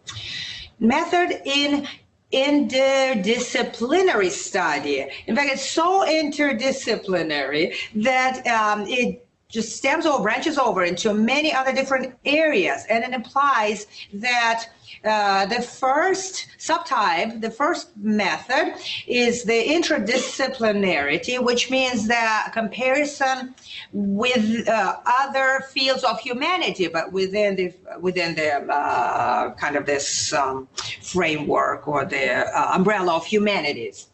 Method in interdisciplinary study. In fact, it's so interdisciplinary that it just branches over into many other different areas. And it implies that the first subtype, the first method is the interdisciplinarity, which means the comparison with other fields of humanity, but within the kind of this framework or the umbrella of humanities.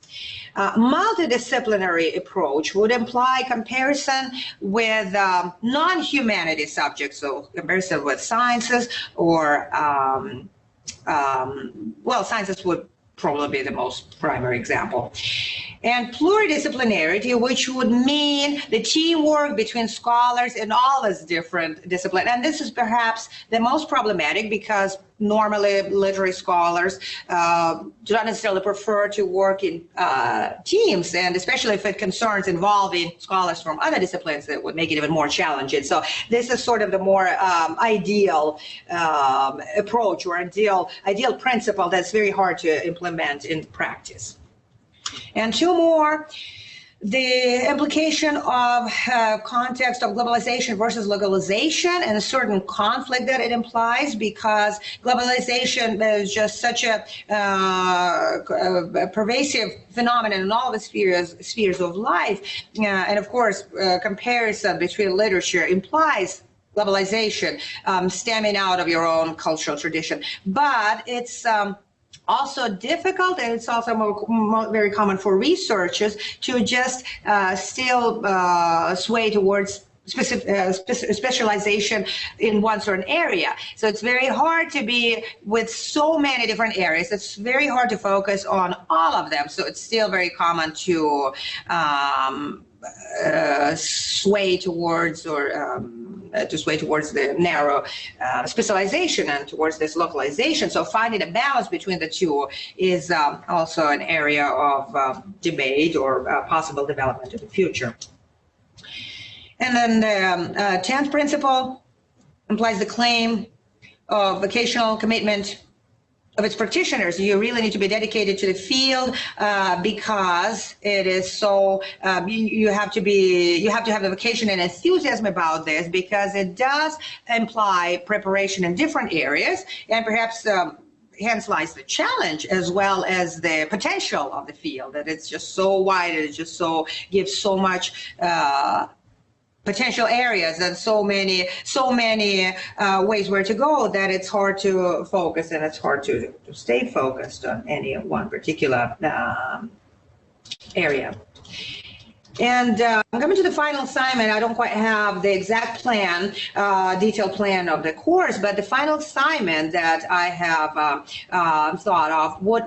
Multidisciplinary approach would imply comparison with non-humanity subjects, so comparison with sciences or, well, sciences would probably be the most primary example. And pluridisciplinarity, which would mean the teamwork between scholars in all these different disciplines. And this is perhaps the most problematic because normally literary scholars do not necessarily prefer to work in teams, and especially if it concerns involving scholars from other disciplines, that would make it even more challenging. So this is sort of the more ideal approach or ideal principle that's very hard to implement in practice. And two more, the implication of context of globalization versus localization and a certain conflict that it implies, because globalization is just such a pervasive phenomenon in all the spheres of life. And of course, comparison between literature implies globalization stemming out of your own cultural tradition. But it's also difficult, and it's also very common for researchers to just still sway towards specialization in one certain area. So it's very hard to be with so many different areas. It's very hard to focus on all of them. So it's still very common to sway towards the narrow specialization and towards this localization. So finding a balance between the two is also an area of debate or possible development in the future. And then the 10th principle implies the claim of vocational commitment of its practitioners. You really need to be dedicated to the field because it is so, you have to have the vocation and enthusiasm about this, because it does imply preparation in different areas, and perhaps hence lies the challenge as well as the potential of the field, that it's just so wide, it just so gives so much potential areas and so many ways where to go, that it's hard to focus and it's hard to stay focused on any one particular area. And I'm coming to the final assignment. I don't quite have the exact plan, detailed plan of the course, but the final assignment that I have thought of would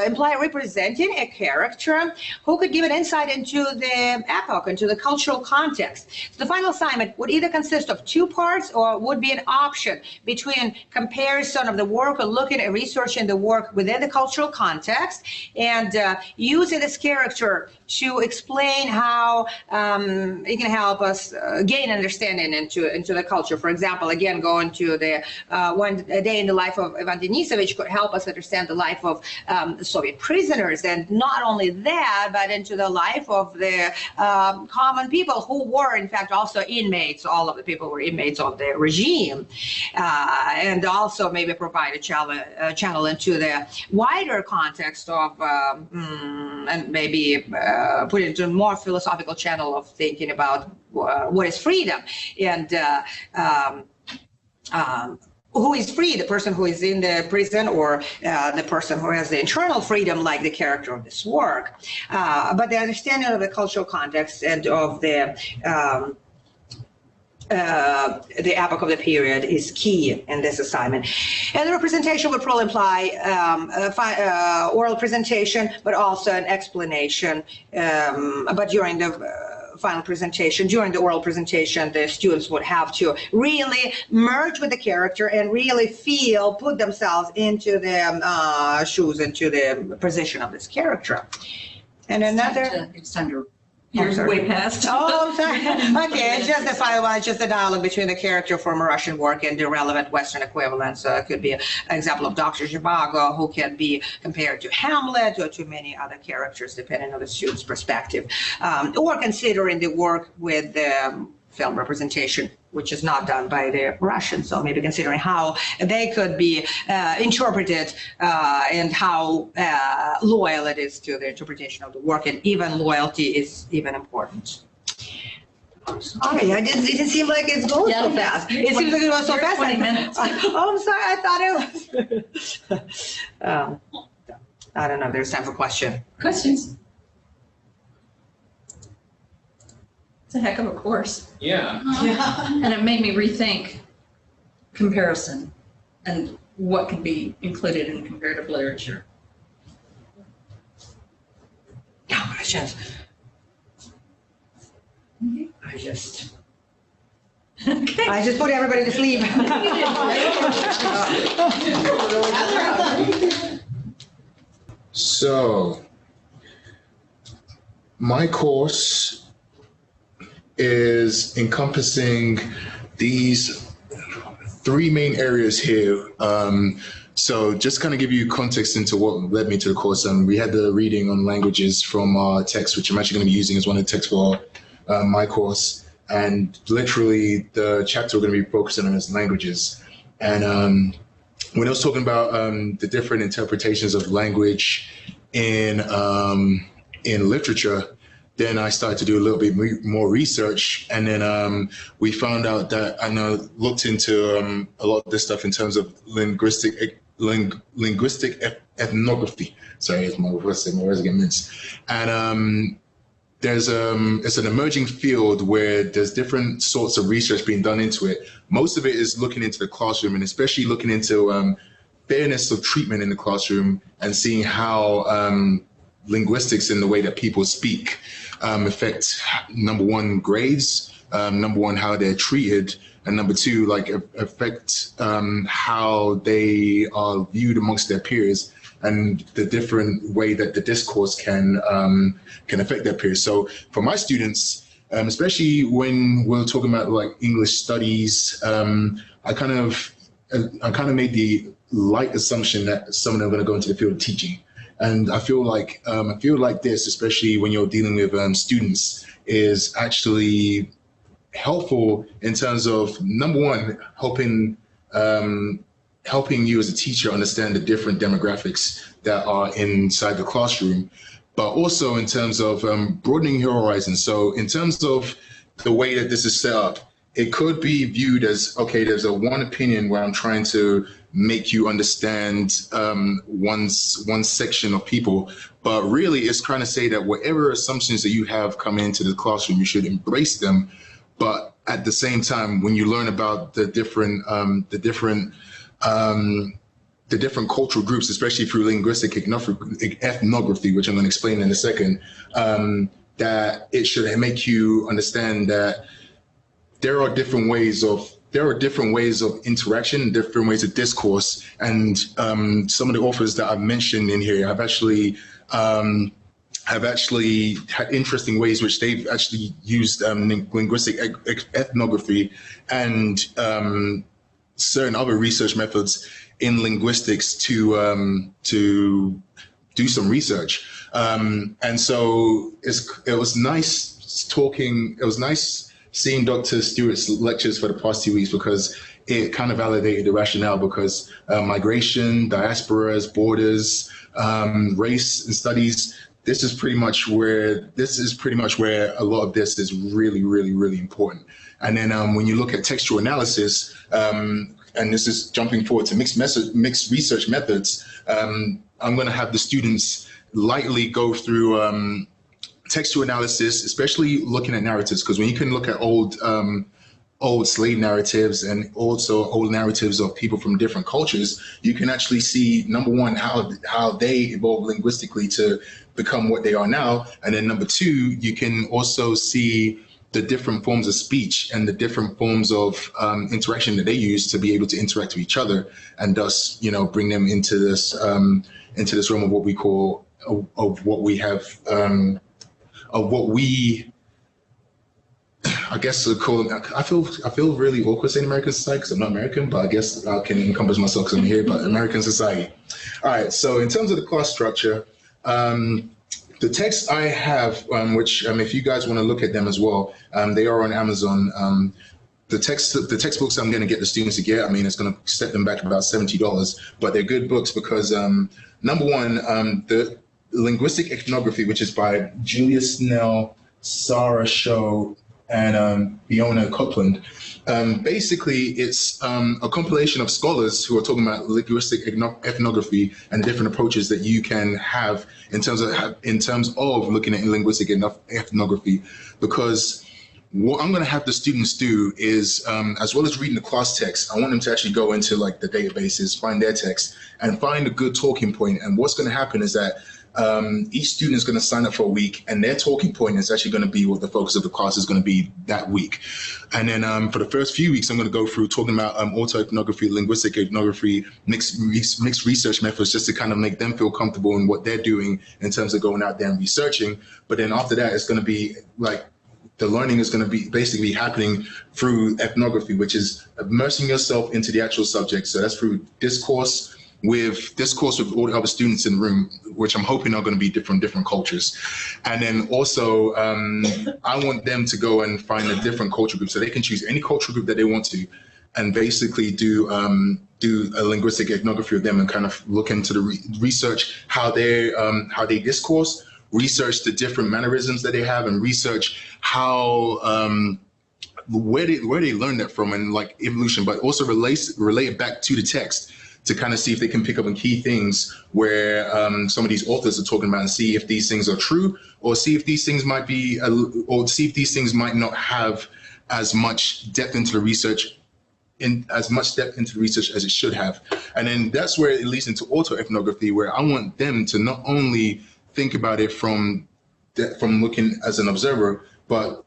imply representing a character who could give an insight into the epoch, into the cultural context. So the final assignment would either consist of 2 parts or would be an option between comparison of the work or looking at researching the work within the cultural context and using this character to explain how it can help us gain understanding into the culture. For example, again, going to the one day in the life of Ivan Denisovich could help us understand the life of Soviet prisoners, and not only that, but into the life of the common people who were, in fact, also inmates. All of the people were inmates of the regime, and also maybe provide a channel into the wider context of, and maybe put it into a more philosophical channel of thinking about what is freedom, and who is free, the person who is in the prison or the person who has the internal freedom, like the character of this work. But the understanding of the cultural context and of the epoch of the period is key in this assignment. And the representation would probably imply oral presentation, but also an explanation. But during the final presentation, during the oral presentation, the students would have to really merge with the character and really put themselves into the shoes, into the position of this character. And another... It's time to You're sorry. way past. Oh, I'm sorry. Okay, it's just the final one, just the dialogue between the character from a Russian work and the relevant Western equivalent. So it could be an example of Dr. Zhivago, who can be compared to Hamlet or to many other characters, depending on the student's perspective. Or considering the work with the film representation, which is not done by the Russians. So maybe considering how they could be interpreted and how loyal it is to the interpretation of the work, and even loyalty is even important. Sorry, it didn't seem like it's going so fast. It seems like it was so fast. 20 minutes. Oh, I'm sorry, I thought it was. I don't know, there's time for question. Questions? It's a heck of a course. Yeah. And it made me rethink comparison and what can be included in comparative literature. No questions. I just put everybody to sleep. So, my course is encompassing these three main areas here. So just kind of give you context into what led me to the course. We had the reading on languages from our text, which I'm actually going to be using as one of the texts for my course. And literally the chapter we're going to be focusing on is languages. And when I was talking about the different interpretations of language in literature, then I started to do a little bit more research, and then we found out that I looked into a lot of this stuff in terms of linguistic ethnography. Sorry, it's my words get minced. And it's an emerging field where there's different sorts of research being done into it. Most of it is looking into the classroom, and especially looking into fairness of treatment in the classroom, and seeing how linguistics in the way that people speak affect, number one, grades, number one, how they're treated, and number two, like affect how they are viewed amongst their peers, and the different way that the discourse can affect their peers. So for my students, especially when we're talking about like English studies, I kind of made the light assumption that some of them are going to go into the field of teaching. And I feel like this, especially when you're dealing with students, is actually helpful in terms of, number one, helping you as a teacher understand the different demographics that are inside the classroom, but also in terms of broadening your horizons. So in terms of the way that this is set up, it could be viewed as, okay, there's a one opinion where I'm trying to make you understand one section of people, but really it's trying to say that whatever assumptions that you have come into the classroom, you should embrace them. But at the same time, when you learn about the different cultural groups, especially through linguistic ethnography, which I'm going to explain in a second, that it should make you understand that there are different ways of interaction, different ways of discourse, and some of the authors that I've mentioned in here have actually had interesting ways which they've actually used linguistic ethnography and certain other research methods in linguistics to do some research. And so it was nice seeing Dr. Stewart's lectures for the past 2 weeks, because it kind of validated the rationale, because migration, diasporas, borders, race and studies, this is pretty much where a lot of this is really, really, really important. And then when you look at textual analysis, and this is jumping forward to mixed research methods, I'm going to have the students lightly go through textual analysis, especially looking at narratives, because when you can look at old slave narratives and also old narratives of people from different cultures, you can actually see, number one, how they evolved linguistically to become what they are now. And then number two, you can also see the different forms of speech and the different forms of interaction that they use to be able to interact with each other, and thus, bring them into this realm of what we call, of what we have, of what we, I guess, call. I feel really awkward saying American society because I'm not American, but I guess I can encompass myself because I'm here. But American society. All right. So in terms of the class structure, the texts I have, which if you guys want to look at them as well, they are on Amazon. The textbooks I'm going to get the students to get, it's going to set them back about $70, but they're good books because number one, the Linguistic Ethnography, which is by Julia Snell, Sarah Sho, and Fiona Copeland. Basically, it's a compilation of scholars who are talking about linguistic ethnography and the different approaches that you can have in terms of looking at linguistic ethnography. Because what I'm going to have the students do is, as well as reading the class text, I want them to actually go into like the databases, find their text, and find a good talking point. And what's going to happen is that each student is going to sign up for a week, and their talking point is actually going to be what the focus of the class is going to be that week. And then for the first few weeks, I'm going to go through talking about autoethnography, linguistic ethnography, mixed research methods, just to kind of make them feel comfortable in what they're doing in terms of going out there and researching. But then after that, it's going to be like the learning is going to be basically happening through ethnography, which is immersing yourself into the actual subject. So that's through discourse with all the other students in the room, which I'm hoping are going to be different cultures. And then also, I want them to go and find a different culture group. So they can choose any cultural group that they want to, and basically do a linguistic ethnography of them and kind of look into the research how they discourse, research the different mannerisms that they have, and research how where they learned that from, and like evolution, but also relate it back to the text to kind of see if they can pick up on key things where some of these authors are talking about, and see if these things are true, or see if these things might be, or see if these things might not have as much depth into the research, as it should have. And then that's where it leads into autoethnography, where I want them to not only think about it from looking as an observer, but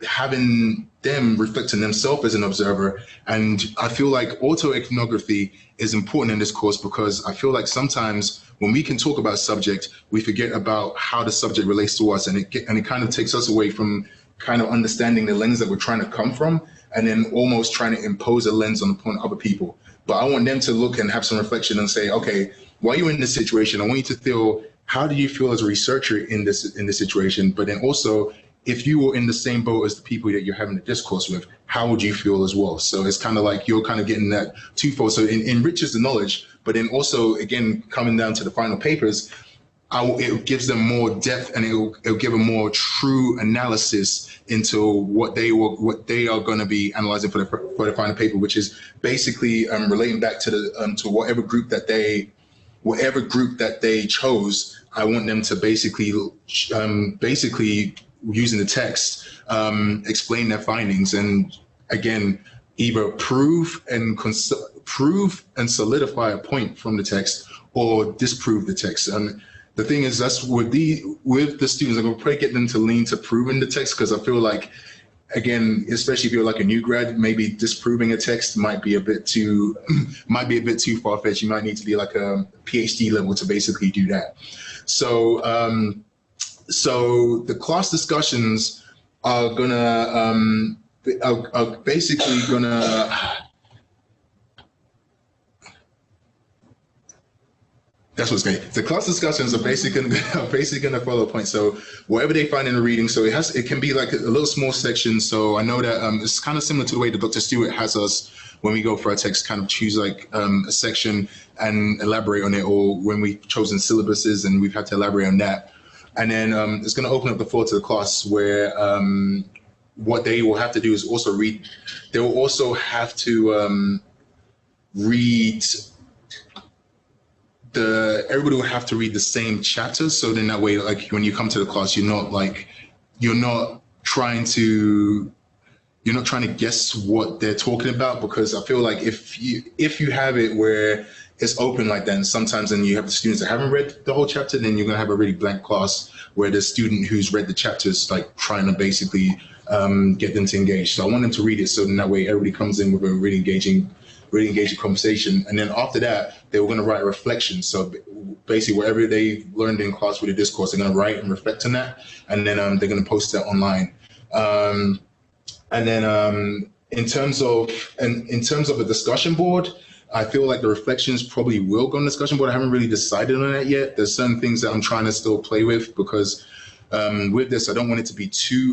having them reflecting themselves as an observer. And I feel like autoethnography is important in this course, because I feel like sometimes when we can talk about a subject, we forget about how the subject relates to us, and it kind of takes us away from kind of understanding the lens that we're trying to come from, and then almost trying to impose a lens on other people. But I want them to look and have some reflection and say, okay, while you're in this situation, I want you to feel, how do you feel as a researcher in this situation? But then also, if you were in the same boat as the people that you're having a discourse with, how would you feel as well? So it's kind of like you're kind of getting that twofold. So it enriches the knowledge, but then also, again, coming down to the final papers, it gives them more depth, and it'll give a more true analysis into what they are going to be analyzing for the final paper, which is basically relating back to the to whatever group that they chose. I want them to basically using the text, explain their findings, and again, either prove and solidify a point from the text, or disprove the text. And the thing is, that's with the students, I'm going to probably get them to lean to proving the text, because I feel like, again, especially if you're like a new grad, maybe disproving a text might be a bit too far-fetched. You might need to be like a PhD level to basically do that. So the class discussions are basically gonna. That's what's great. The class discussions are basically gonna follow a point. So whatever they find in the reading, so it can be like a little small section. So I know that it's kind of similar to the way that Dr. Stewart has us when we go for our text, kind of choose like a section and elaborate on it, or when we've chosen syllabuses and we've had to elaborate on that. And then it's going to open up the floor to the class, where what they will have to do is also read. They will also have to read everybody will have to read the same chapter. So then that way, like when you come to the class, you're not trying to guess what they're talking about, because I feel like if you have it where it's open like that, and sometimes then you have the students that haven't read the whole chapter, then you're gonna have a really blank class where the student who's read the chapter is like trying to basically get them to engage. So I want them to read it, so then that way everybody comes in with a really engaging conversation. And then after that, they were going to write a reflection. So basically, whatever they learned in class with the discourse, they're going to write and reflect on that, and then they're going to post it online. And then in terms of a discussion board, I feel like the reflections probably will go on the discussion board. I haven't really decided on that yet. There's certain things that I'm trying to still play with because with this, I don't want it to be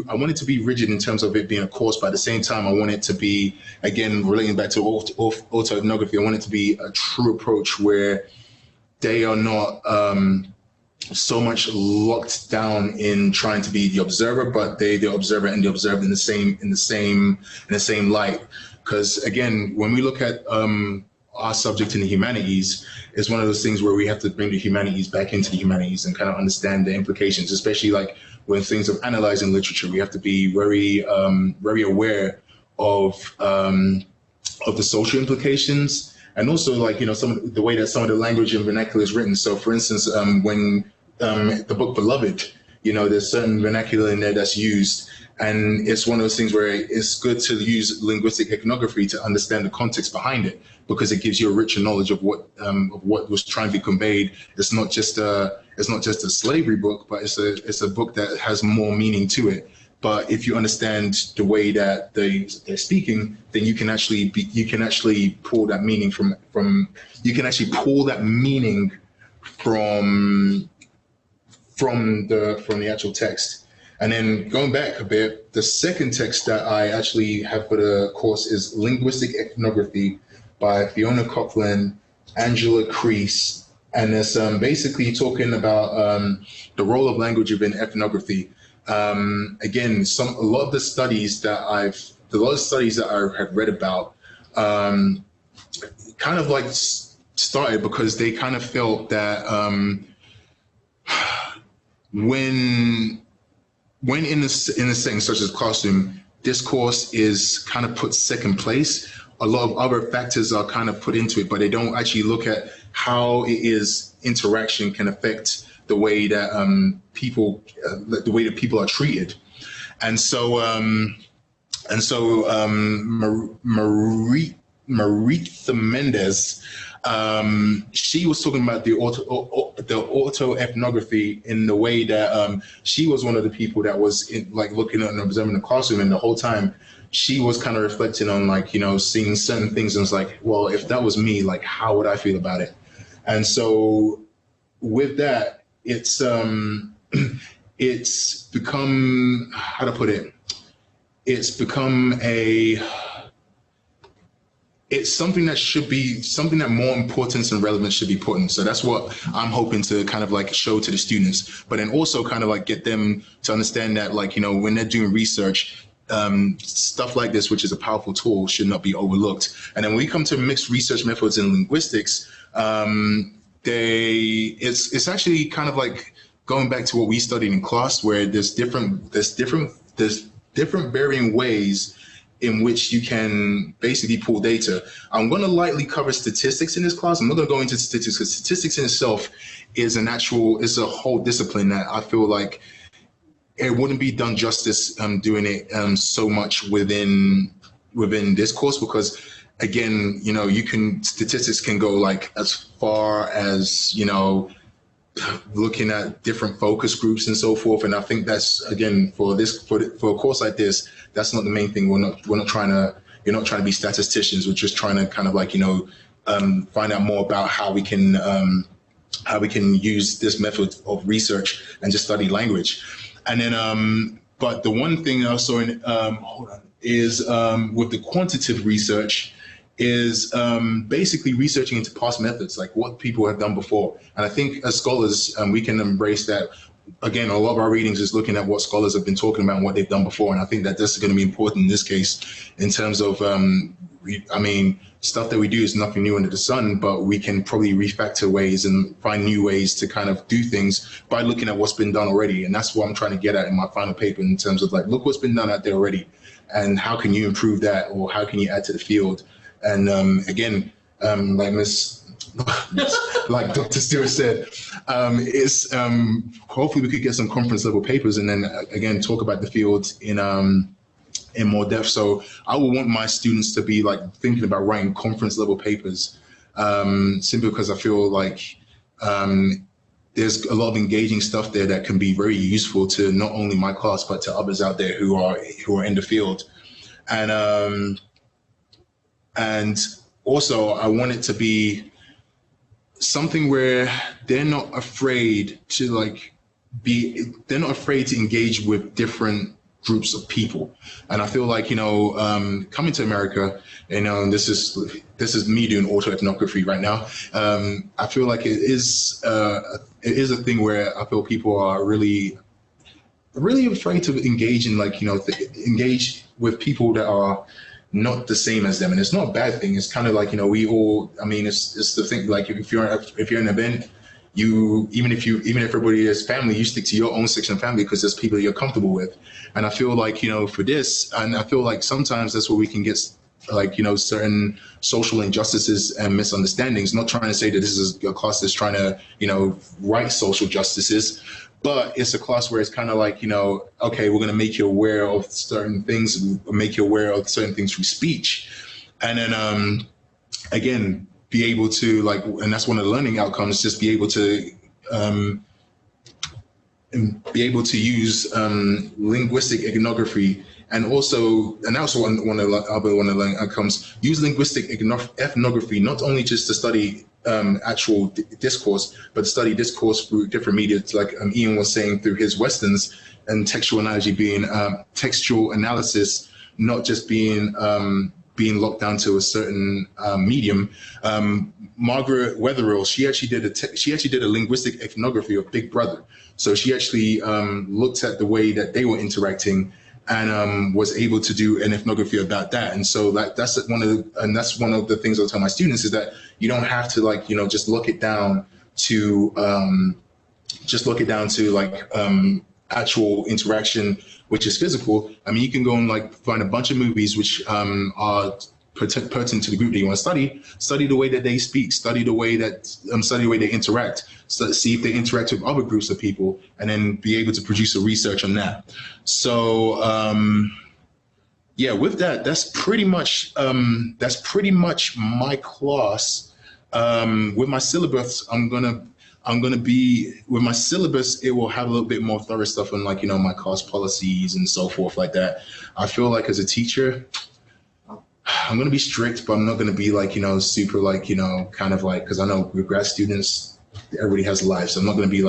I want it to be rigid in terms of it being a course, but at the same time, I want it to be, again, relating back to autoethnography, I want it to be a true approach where they are not so much locked down in trying to be the observer, but the observer and the observed in the same light. Because again, when we look at our subject in the humanities, it's one of those things where we have to bring the humanities back into the humanities and kind of understand the implications, especially like when things of analyzing literature. We have to be very aware of the social implications, and also like, you know, the way that some of the language and vernacular is written. So for instance, when the book Beloved, you know, there's certain vernacular in there that's used. And it's one of those things where it's good to use linguistic ethnography to understand the context behind it, because it gives you a richer knowledge of what was trying to be conveyed. It's not just a slavery book, but it's a book that has more meaning to it. But if you understand the way that they're speaking, then you can actually pull that meaning from the actual text. And then going back a bit, the second text that I actually have for the course is Linguistic Ethnography by Fiona Coughlin, Angela Crease, and it's basically talking about the role of language within ethnography. Again, a lot of the studies that I have read about kind of like started because they kind of felt that when in a setting such as classroom, discourse is kind of put second place. A lot of other factors are kind of put into it, but they don't actually look at how interaction can affect the way that people are treated. And so Maritha Mendez, she was talking about the autoethnography in the way that she was one of the people that was looking at and observing the classroom, and the whole time she was kind of reflecting on, like, you know, seeing certain things, and it's like, well, if that was me, like, how would I feel about it? And so with that, it's become, how to put it, it's become it's something that more importance and relevance should be put in. So that's what I'm hoping to kind of like show to the students, but then also kind of like get them to understand that, like, you know, when they're doing research, stuff like this, which is a powerful tool, should not be overlooked. And then when we come to mixed research methods in linguistics, it's actually kind of like going back to what we studied in class, where there's different varying ways in which you can basically pull data. I'm going to lightly cover statistics in this class. I'm not going to go into statistics, because statistics in itself is a whole discipline that I feel like it wouldn't be done justice doing it so much within this course, because again, you know, statistics can go like as far as, you know, looking at different focus groups and so forth. And I think that's, again, for a course like this, that's not the main thing. You're not trying to be statisticians. We're just trying to kind of like, you know, find out more about how we can use this method of research and just study language. And then, but the one thing also is with the quantitative research is basically researching into past methods, like what people have done before. And I think as scholars, we can embrace that. Again, a lot of our readings is looking at what scholars have been talking about and what they've done before. And I think that this is going to be important in this case, in terms of, stuff that we do is nothing new under the sun, but we can probably refactor ways and find new ways to kind of do things by looking at what's been done already. And that's what I'm trying to get at in my final paper, in terms of like, look what's been done out there already, and how can you improve that, or how can you add to the field? And again, like Dr. Stewart said, hopefully we could get some conference level papers, and then again talk about the field in more depth. So I would want my students to be like thinking about writing conference level papers simply because I feel like there's a lot of engaging stuff there that can be very useful to not only my class but to others out there who are in the field. And also I want it to be something where they're not afraid to they're not afraid to engage with different groups of people. And I feel like, coming to America, this is me doing autoethnography right now. I feel like it is a thing where I feel people are really afraid to engage in engage with people that are not the same as them. And it's not a bad thing. It's kind of like, we all, it's the thing, like if you're in an event, even if everybody is family, you stick to your own section of family because there's people you're comfortable with. And I feel like, for this, and I feel like sometimes that's where we can get certain social injustices and misunderstandings. Not trying to say that this is a class that's trying to, right social justices, but it's a class where it's kind of like, okay, we're going to make you aware of certain things, make you aware of certain things through speech. And then, again, be able to and that's one of the learning outcomes, just be able to use linguistic ethnography, and also one of the other learning outcomes, use linguistic ethnography not only just to study actual discourse, but to study discourse through different media, like Ian was saying, through his Westerns, and textual analogy being textual analysis, not just being locked down to a certain medium. Margaret Wetherill, she actually did a linguistic ethnography of Big Brother. So she actually looked at the way that they were interacting and was able to do an ethnography about that. And so that's one of the things I'll tell my students, is that you don't have to just look it down to actual interaction, which is physical. You can go and find a bunch of movies which are pertinent to the group that you want to study the way that they speak, study the way they interact, see if they interact with other groups of people, and then be able to produce a research on that. So yeah, with that, that's pretty much my class. With my syllabus, with my syllabus, it will have a little bit more thorough stuff on my class policies and so forth like that. I feel like as a teacher, I'm going to be strict, but I'm not going to be super because I know with grad students, everybody has lives. So I'm not going to be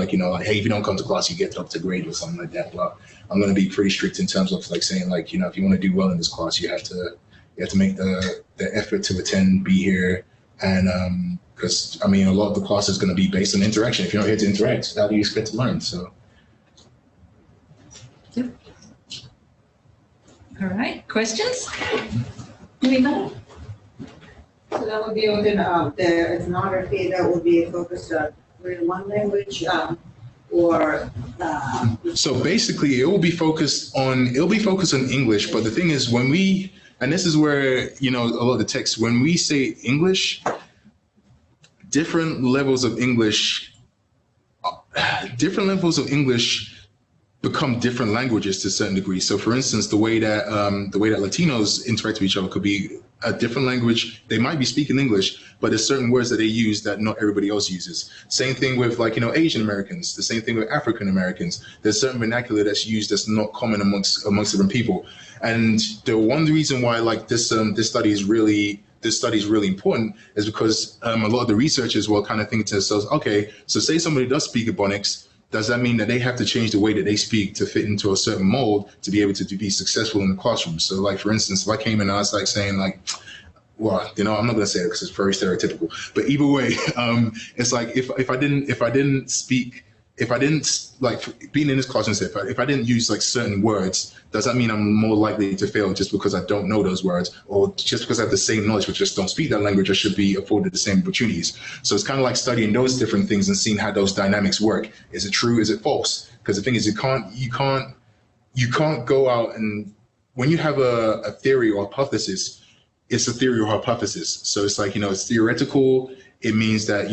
hey, if you don't come to class, you get up to grade or something like that. But I'm going to be pretty strict in terms of saying if you want to do well in this class, you have to make the effort to attend, be here. And because a lot of the class is going to be based on interaction. If you're not here to interact, how do you expect to learn? So. All right, questions? Anybody? So that would be within the ethnography, that would be focused on one language, or So basically, it will be focused on English. But the thing is, and this is where a lot of the text, when we say English, different levels of English become different languages to a certain degree. So for instance, the way that Latinos interact with each other could be a different language. They might be speaking English, but there's certain words that they use that not everybody else uses. Same thing with Asian Americans, the same thing with African Americans. There's certain vernacular that's used that's not common amongst different people. And the reason why this study is really important is because a lot of the researchers will kind of think to themselves, okay, so say somebody does speak Ebonics, does that mean that they have to change the way that they speak to fit into a certain mold to be able to be successful in the classroom? So for instance, if I came in and I was saying well, I'm not going to say it because it's very stereotypical, but either way, it's if I didn't speak, being in this class, if I didn't use certain words, does that mean I'm more likely to fail just because I don't know those words, or just because I have the same knowledge but just don't speak that language? I should be afforded the same opportunities. So it's kind of studying those different things and seeing how those dynamics work. Is it true? Is it false? Because the thing is, you can't go out and, when you have a theory or hypothesis, it's a theory or hypothesis. So it's it's theoretical. It means that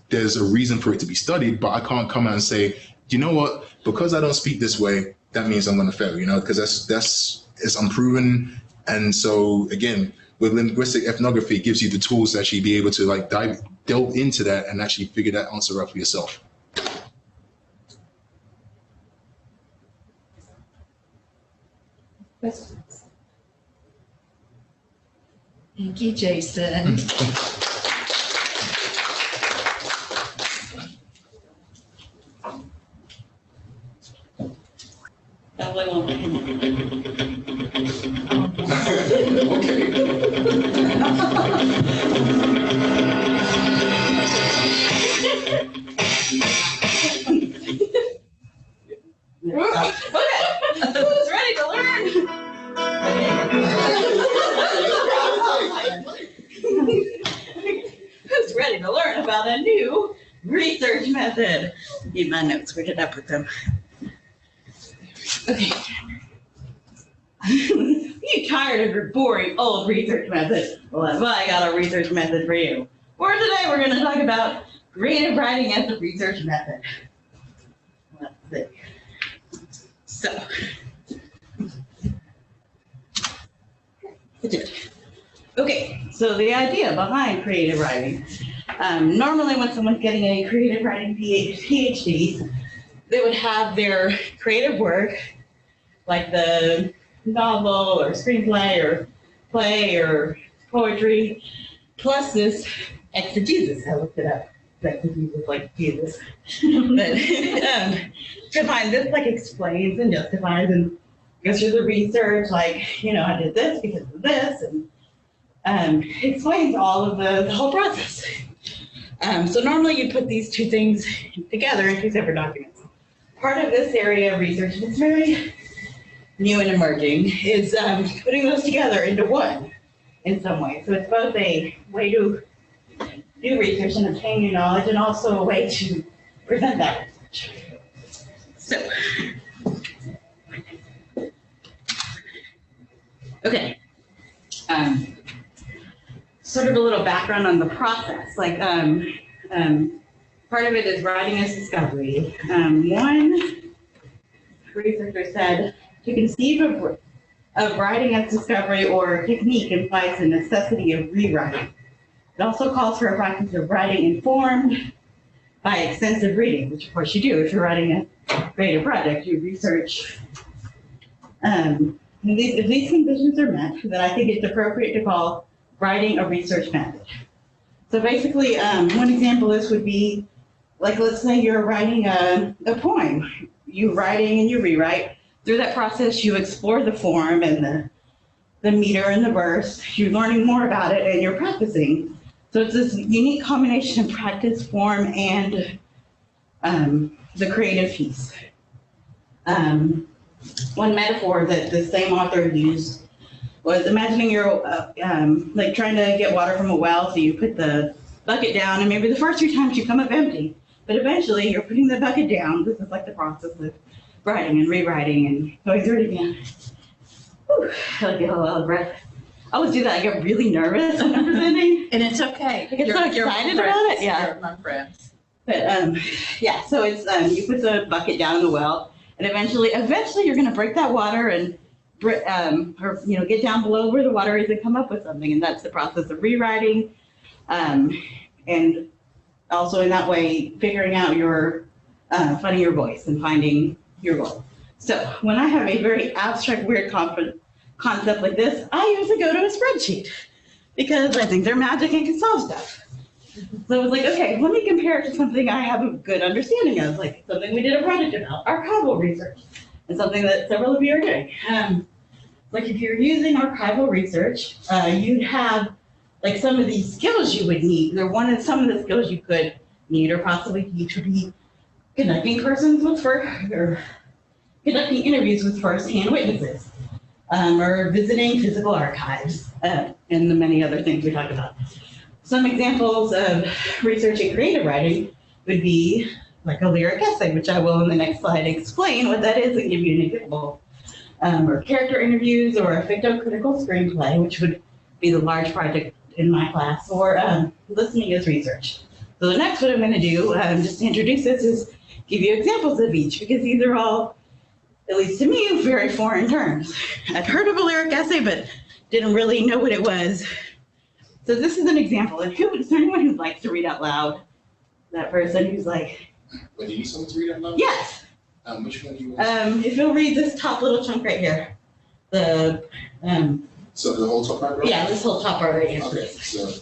there's a reason for it to be studied, but I can't come out and say, you know what, because I don't speak this way, that means I'm going to fail, because that's it's unproven. And so again, with linguistic ethnography, it gives you the tools to actually be able to like delve into that and actually figure that answer out for yourself. Thank you, Jason. Who's ready to learn? Who's ready to learn about a new research method? Need my notes. Where did I put them? Okay. You tired of your boring old research method? Well, have I got a research method for you. For today, we're going to talk about creative writing as a research method. Let's see. So, okay, so the idea behind creative writing, normally when someone's getting a creative writing PhD, they would have their creative work, like the novel or screenplay or play or poetry, plus this exegesis. I looked it up. Exegesis like Jesus. But define this like explains and justifies and goes through the research, like, you know, I did this because of this, and explains all of the whole process. So normally you put these two things together in two separate documents. Part of this area of research, and it's very new and emerging, is putting those together into one in some way. So it's both a way to do research and obtain new knowledge, and also a way to present that research. So, okay. Sort of a little background on the process. Like, part of it is writing as discovery. One researcher said, to conceive of writing as discovery or technique implies the necessity of rewriting. It also calls for a practice of writing informed by extensive reading, which of course you do if you're writing a creative project. You research. If these conditions are met, then I think it's appropriate to call writing a research method. So basically, one example of this would be, like, let's say you're writing a poem. You're writing and you rewrite. Through that process, you explore the form and the meter and the verse. You're learning more about it and you're practicing. So it's this unique combination of practice, form, and the creative piece. One metaphor that the same author used was imagining you're like trying to get water from a well. So you put the bucket down, and maybe the first 3 times you come up empty, but eventually you're putting the bucket down. This is like the process of writing and rewriting and going through it again. Whew, I get a lot of breath. I always do that. I get really nervous when I'm presenting. And it's okay. I get so excited about it. Yeah. You're my friends. But yeah, so it's you put the bucket down in the well, and eventually you're going to break that water and or get down below where the water is and come up with something, and that's the process of rewriting, and also in that way figuring out your finding your voice and finding your goal. So when I have a very abstract, weird concept like this, I usually go to a spreadsheet because I think they're magic and can solve stuff. So I was like, okay, let me compare it to something I have a good understanding of, like something we did a project about, archival research, and something that several of you are doing. Like if you're using archival research, you'd have like some of these skills you would need. Some of the skills you could need or possibly teach would be conducting conducting interviews with first-hand witnesses, or visiting physical archives, and the many other things we talked about. Some examples of research in creative writing would be like a lyric essay, which I will in the next slide explain what that is and give you an example, or character interviews, or a fictocritical screenplay, which would be the large project in my class, or listening as research. So the next what I'm going to do, just to introduce this, is give you examples of each, because these are all, at least to me, very foreign terms. I've heard of a lyric essay, but didn't really know what it was. So this is an example. And is there anyone who likes to read out loud? That person who's like, But do you need someone to read out loud? yes. Which one do you want? If you'll read this top little chunk right here, the So the whole top right? yeah, this whole top part right here. Okay, so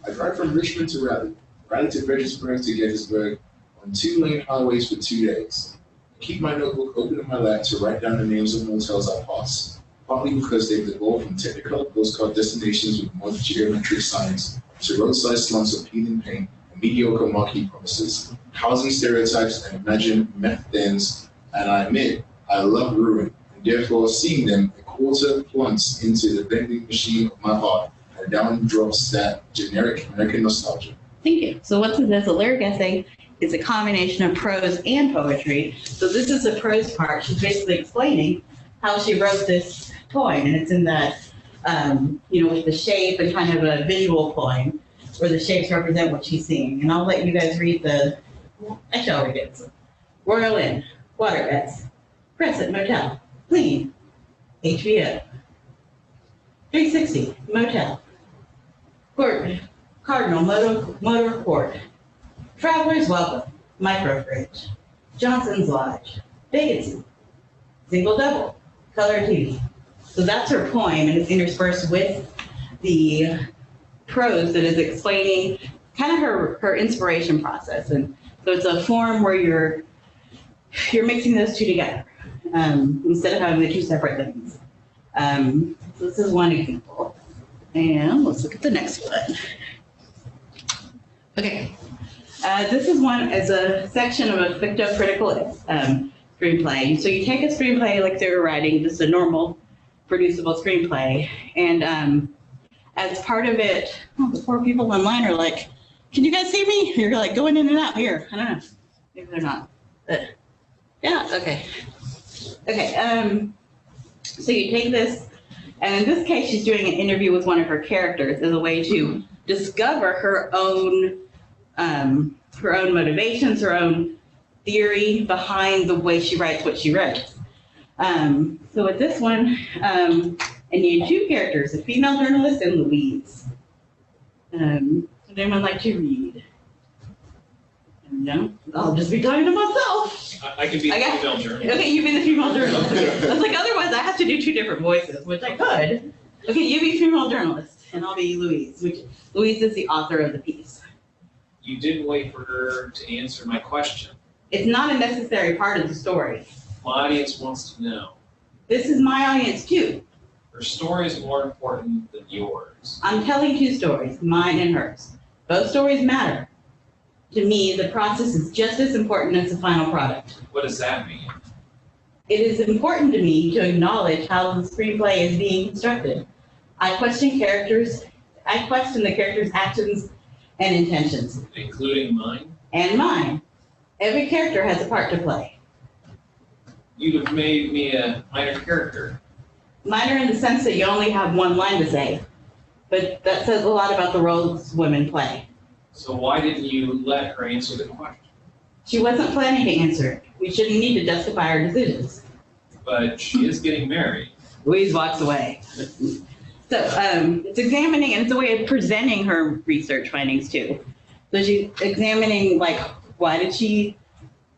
I drive from Richmond to Raleigh, Raleigh to Fredericksburg to Gettysburg on 2-lane highways for 2 days. I keep my notebook open in my lap to write down the names of motels I pass, partly because they've evolved from technical postcard destinations with more geometric signs to roadside slums of peeling paint and mediocre marquee promises, housing stereotypes and imagined meth dens, and I admit I love ruin, and therefore seeing them a quarter plunks into the vending machine of my heart, and down drops that generic American nostalgia. Thank you. So what this is, a lyric essay is a combination of prose and poetry. So this is the prose part. She's basically explaining how she wrote this poem, and it's in that, with the shape and kind of a visual poem where the shapes represent what she's seeing. And I'll let you guys read actually I'll read it. Royal Inn, water beds, Crescent Motel, clean, HBO, 360 Motel, Court, Cardinal Motor Court, Travelers Welcome, Microfridge, Johnson's Lodge, Vacancy, Single Double, Color TV. So that's her poem, and it's interspersed with the prose that is explaining kind of her inspiration process. And so it's a form where you're mixing those two together instead of having the two separate things. So this is one example. And let's look at the next one. Okay. This is one as a section of a ficto-critical screenplay. So you take a screenplay like they were writing, just a normal producible screenplay, and as part of it, the poor people online are like, can you guys see me? You're like going in and out here. I don't know. Maybe they're not. Yeah, okay. Okay, so you take this, and in this case, she's doing an interview with one of her characters as a way to discover her own motivations, her own theory behind the way she writes what she writes. So with this one, I need two characters, a female journalist and Louise. Would anyone like to read? No? I'll just be talking to myself. I can be the female journalist. Okay, you be the female journalist. I was like, otherwise I have to do two different voices, which I could. Okay, you be female journalist, and I'll be Louise, which Louise is the author of the piece. You didn't wait for her to answer my question. It's not a necessary part of the story. My audience wants to know. This is my audience too. Her story is more important than yours. I'm telling two stories, mine and hers. Both stories matter. To me, the process is just as important as the final product. What does that mean? It is important to me to acknowledge how the screenplay is being constructed. I question the characters' actions and intentions. Including mine? And mine. Every character has a part to play. You'd have made me a minor character. Minor in the sense that you only have one line to say, but that says a lot about the roles women play. So why didn't you let her answer the question? She wasn't planning to answer it. We shouldn't need to justify our decisions. But she is getting married. Louise walks away. So it's examining, and it's a way of presenting her research findings too. So she's examining, like, why did she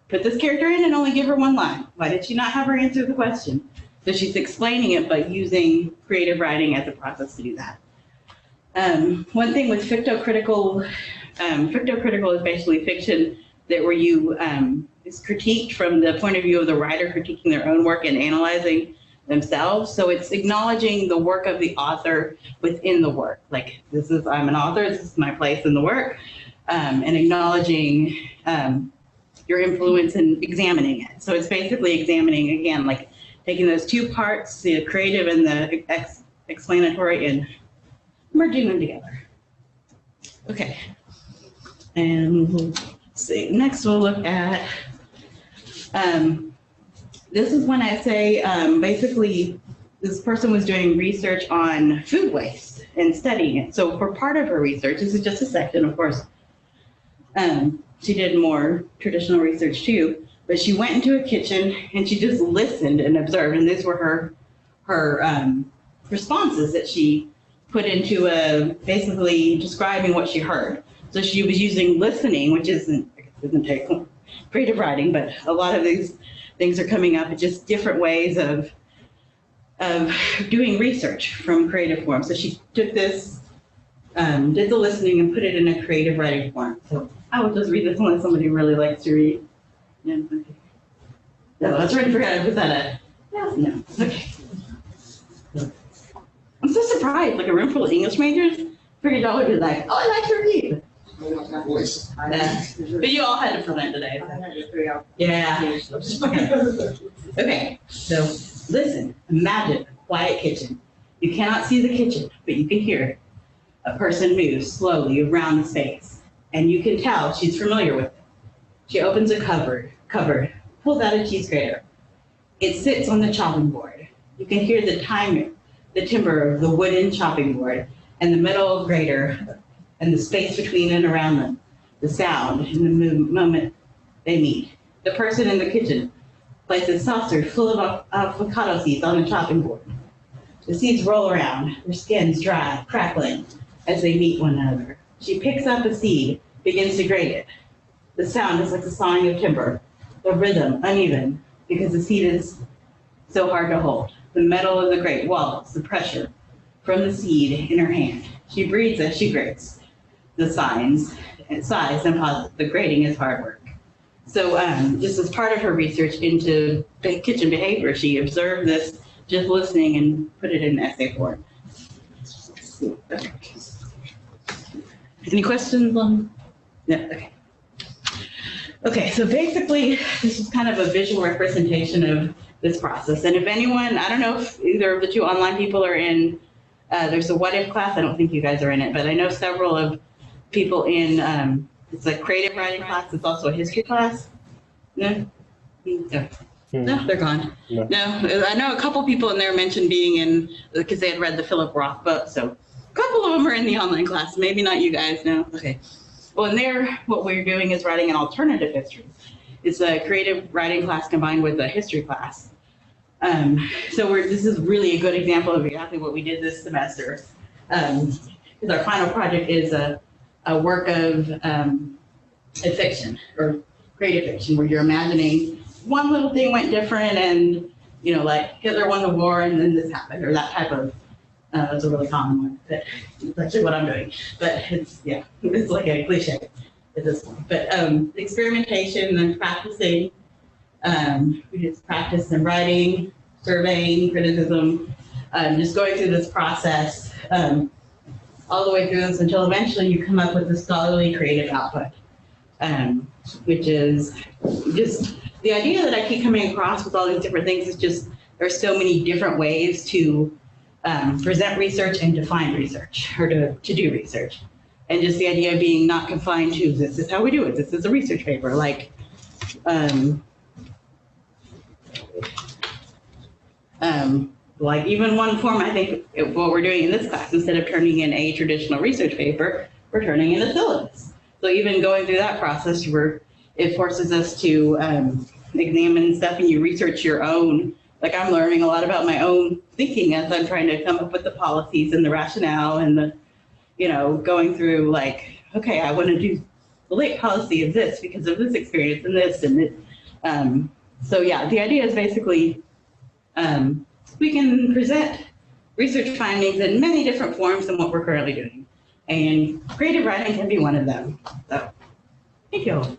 put this character in and only give her one line? Why did she not have her answer the question? So she's explaining it, but using creative writing as a process to do that. One thing with fictocritical is basically fiction that where you is critiqued from the point of view of the writer critiquing their own work and analyzing themselves. So it's acknowledging the work of the author within the work. Like, I'm an author, this is my place in the work, and acknowledging your influence and examining it. So it's basically examining, again, like taking those two parts, the creative and the explanatory, and merging them together. Okay. And let's see, next we'll look at, this is one essay. Basically, this person was doing research on food waste and studying it. So for part of her research, this is just a section, of course, she did more traditional research too, but she went into a kitchen and she just listened and observed, and these were her responses that she put into basically describing what she heard. So she was using listening, which isn't creative writing, but a lot of these things are coming up, just different ways of doing research from creative form. So she took this, did the listening and put it in a creative writing form. So I will just read this unless somebody really likes to read. Yeah, okay. No, I was trying to figure out, was that a, no, okay. I'm so surprised, like a room full of English majors, figured y'all would be like, oh, I like to read. Voice. But you all had to present today. So. Yeah. Okay, so listen, imagine a quiet kitchen. You cannot see the kitchen, but you can hear it. A person moves slowly around the space, and you can tell she's familiar with it. She opens a cupboard, pulls out a cheese grater. It sits on the chopping board. You can hear the timbre of the wooden chopping board and the metal grater and the space between and around them, the sound in the moment they meet. The person in the kitchen places a saucer full of avocado seeds on the chopping board. The seeds roll around, their skins dry, crackling as they meet one another. She picks up a seed, begins to grate it. The sound is like the sawing of timber, the rhythm uneven because the seed is so hard to hold. The metal of the grate wobbles, the pressure from the seed in her hand. She breathes as she grates. The sighs and pauses. The grating is hard work. So just as part of her research into kitchen behavior, she observed this just listening and put it in essay form. Okay. Any questions on? No, okay. Okay, so basically, this is kind of a visual representation of this process. And if anyone, I don't know if either of the two online people are in, there's a what if class. I don't think you guys are in it, but I know several of people in, it's a creative writing class. It's also a history class. No? No. No, they're gone. No, I know a couple people in there mentioned being in, because they had read the Philip Roth book. So a couple of them are in the online class. Maybe not you guys, no? Okay. Well, in there, what we're doing is writing an alternative history. It's a creative writing class combined with a history class. So this is really a good example of exactly what we did this semester. Because our final project is a work of a fiction or creative fiction where you're imagining one little thing went different and, you know, like Hitler won the war and then this happened, or that type of, it's a really common one, but it's actually what I'm doing. But it's, yeah, it's like a cliche at this point. But experimentation and practicing, we just practice in writing, surveying, criticism, just going through this process all the way through this until eventually you come up with a scholarly creative output, which is just the idea that I keep coming across with all these different things is just there's so many different ways to present research and define research or to do research. And just the idea of being not confined to this is how we do it. This is a research paper. Like even one form, I think what we're doing in this class, instead of turning in a traditional research paper, we're turning in a syllabus. So even going through that process, it forces us to examine stuff and you research your own. Like I'm learning a lot about my own thinking as I'm trying to come up with the policies and the rationale and the, you know, going through like, okay, I want to do the late policy of this because of this experience and this and it. So yeah, the idea is basically we can present research findings in many different forms than what we're currently doing. And creative writing can be one of them. So thank you.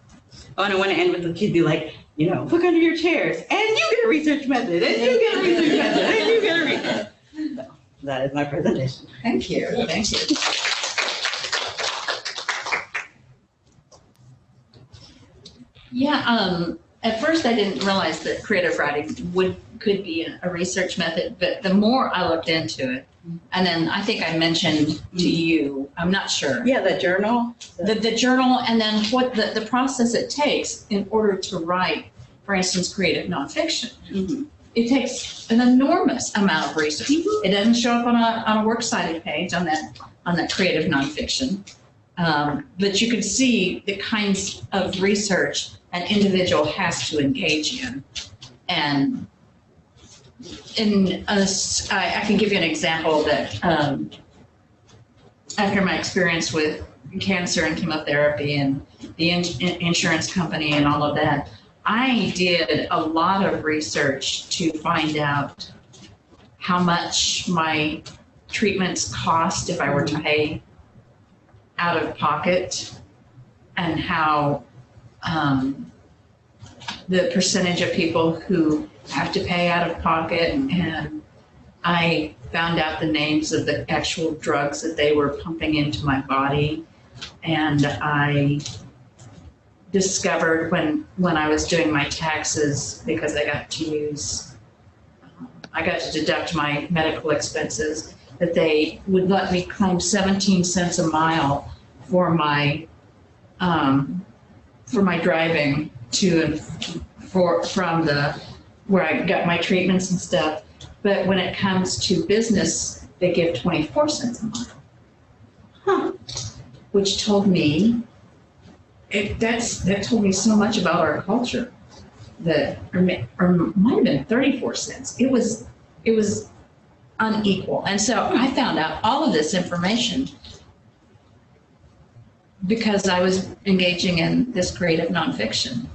Oh, and I want to end with the kids be like, you know, look under your chairs and you get a research method and you get a research method and you get a research. So that is my presentation. Thank you. Thank you. Yeah, at first I didn't realize that creative writing could be a research method, but the more I looked into it, and then I think I mentioned to you, I'm not sure. Yeah, the journal. The journal, and then what the process it takes in order to write, for instance, creative nonfiction. Mm-hmm. It takes an enormous amount of research. It doesn't show up on a works cited page on that creative nonfiction. But you can see the kinds of research an individual has to engage in. And I can give you an example that after my experience with cancer and chemotherapy and the insurance company and all of that, I did a lot of research to find out how much my treatments cost if I were to pay out of pocket, and how the percentage of people who have to pay out of pocket, and I found out the names of the actual drugs that they were pumping into my body. And I discovered when I was doing my taxes, because I got to deduct my medical expenses, that they would let me claim 17 cents a mile for my driving to and from where I got my treatments and stuff. But when it comes to business, they give 24 cents a mile. Which told me, that told me so much about our culture, that, or might have been 34 cents. It was unequal. And so I found out all of this information because I was engaging in this creative nonfiction.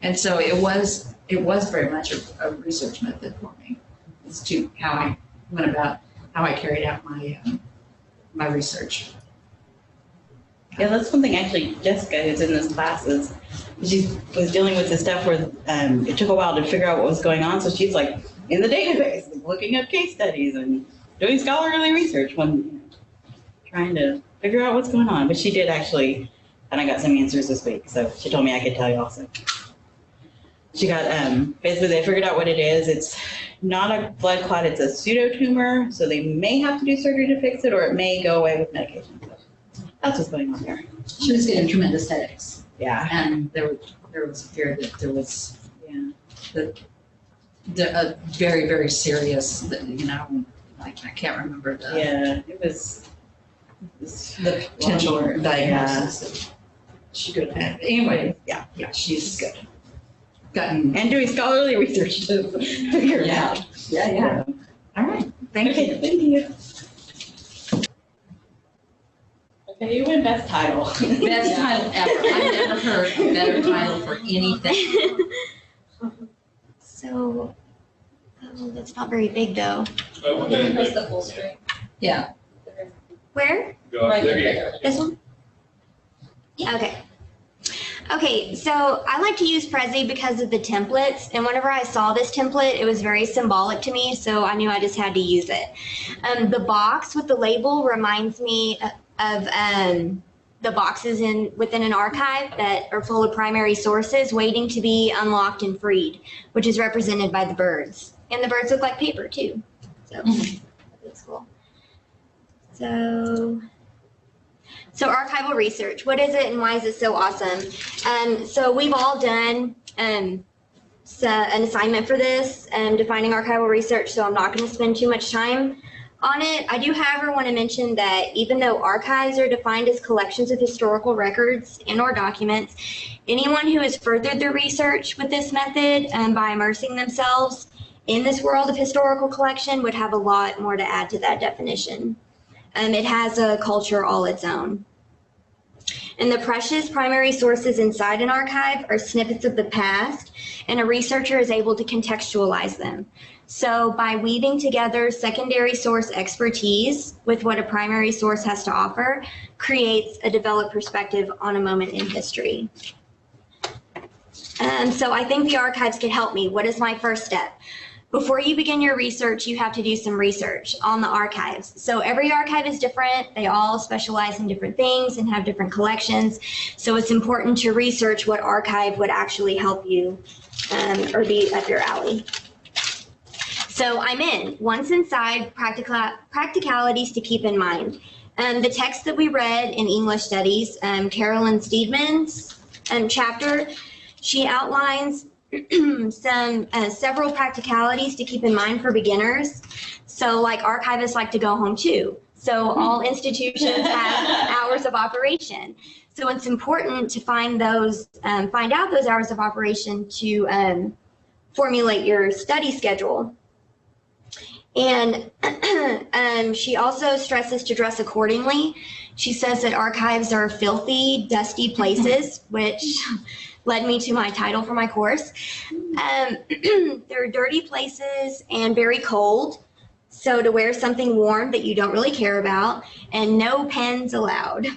And so it was very much a research method for me as to how I went about, how I carried out my research. Yeah, that's something actually Jessica, who's in this class, she was dealing with this stuff where it took a while to figure out what was going on. So she's like in the database, like, looking up case studies and doing scholarly research when trying to figure out what's going on. But she did actually, and I got some answers this week. So she told me I could tell you also. She got, basically they figured out what it is. It's not a blood clot, it's a pseudotumor. So they may have to do surgery to fix it, or it may go away with medication. So that's what's going on there. She was getting tremendous headaches. Yeah. And there was fear that there was, a very, very serious, I can't remember it was the potential diagnosis that she could have had. Anyway, yeah, she's good. And doing scholarly research to figure it out. Yeah. All right. Thank you. Thank you. Okay, you win best title. Best title ever. I've never heard a better title for anything. So, that's not very big though. Press the full screen. Yeah. Where? Go up there. This one? Okay. Okay, so I like to use Prezi because of the templates, and whenever I saw this template, it was very symbolic to me, so I knew I just had to use it. The box with the label reminds me of the boxes within an archive that are full of primary sources waiting to be unlocked and freed, which is represented by the birds. And the birds look like paper too, so that's cool. So archival research, what is it and why is it so awesome? So we've all done an assignment for this, defining archival research, so I'm not going to spend too much time on it. I do, however, want to mention that even though archives are defined as collections of historical records and or documents, anyone who has furthered their research with this method by immersing themselves in this world of historical collection would have a lot more to add to that definition. It has a culture all its own. And the precious primary sources inside an archive are snippets of the past, and a researcher is able to contextualize them. So by weaving together secondary source expertise with what a primary source has to offer, creates a developed perspective on a moment in history. So I think the archives could help me. What is my first step? Before you begin your research, you have to do some research on the archives. So every archive is different. They all specialize in different things and have different collections. So it's important to research what archive would actually help you or be up your alley. So I'm in. Once inside, practicalities to keep in mind. The text that we read in English Studies, Carolyn Steedman's chapter, she outlines several practicalities to keep in mind for beginners. So like archivists like to go home too. So all institutions have hours of operation. So it's important to find out those hours of operation to formulate your study schedule. And she also stresses to dress accordingly. She says that archives are filthy, dusty places, which led me to my title for my course. They're dirty places and very cold. So to wear something warm that you don't really care about, and no pens allowed.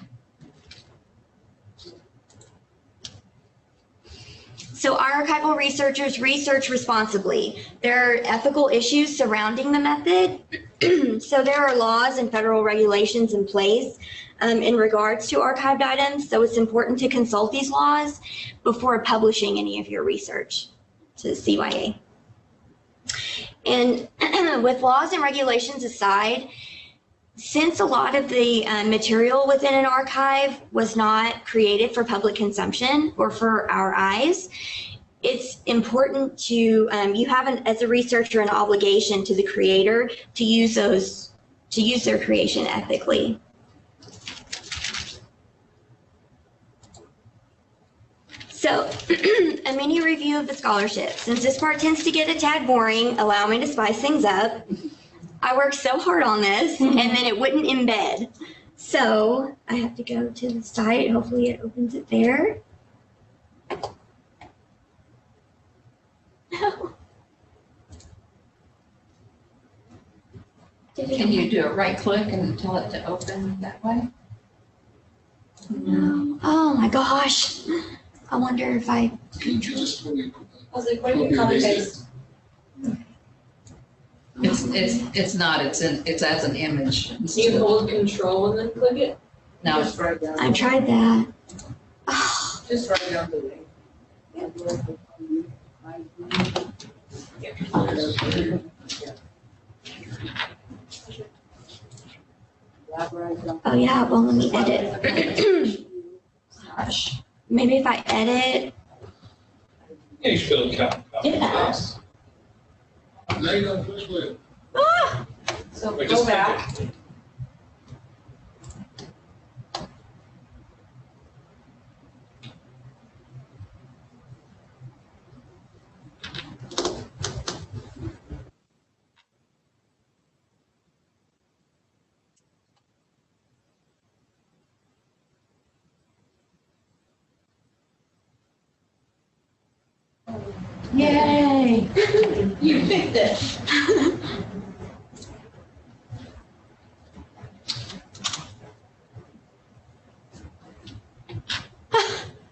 So archival researchers research responsibly. There are ethical issues surrounding the method. So there are laws and federal regulations in place in regards to archived items. So it's important to consult these laws before publishing any of your research to the CYA. And with laws and regulations aside, since a lot of the material within an archive was not created for public consumption or for our eyes, it's important to, you have, as a researcher, an obligation to the creator to use their creation ethically. So, a mini review of the scholarship. Since this part tends to get a tad boring, allow me to spice things up. I worked so hard on this, and then it wouldn't embed. So I have to go to the site. Hopefully it opens it there. No. Can you do a right click and tell it to open that way? No. Oh my gosh. I wonder if I. Can't you just I was like, what do you copy paste? It's not, it's as an image. Can you hold control and then click it? No. Just write down. I tried that. Oh. Just write down the link. Oh yeah, well let me edit. Gosh. Maybe if I edit. Yeah, you should be able to copy Yeah. paste. Now you don't push with it. Ah! So Wait, go just back. Yay! You picked it.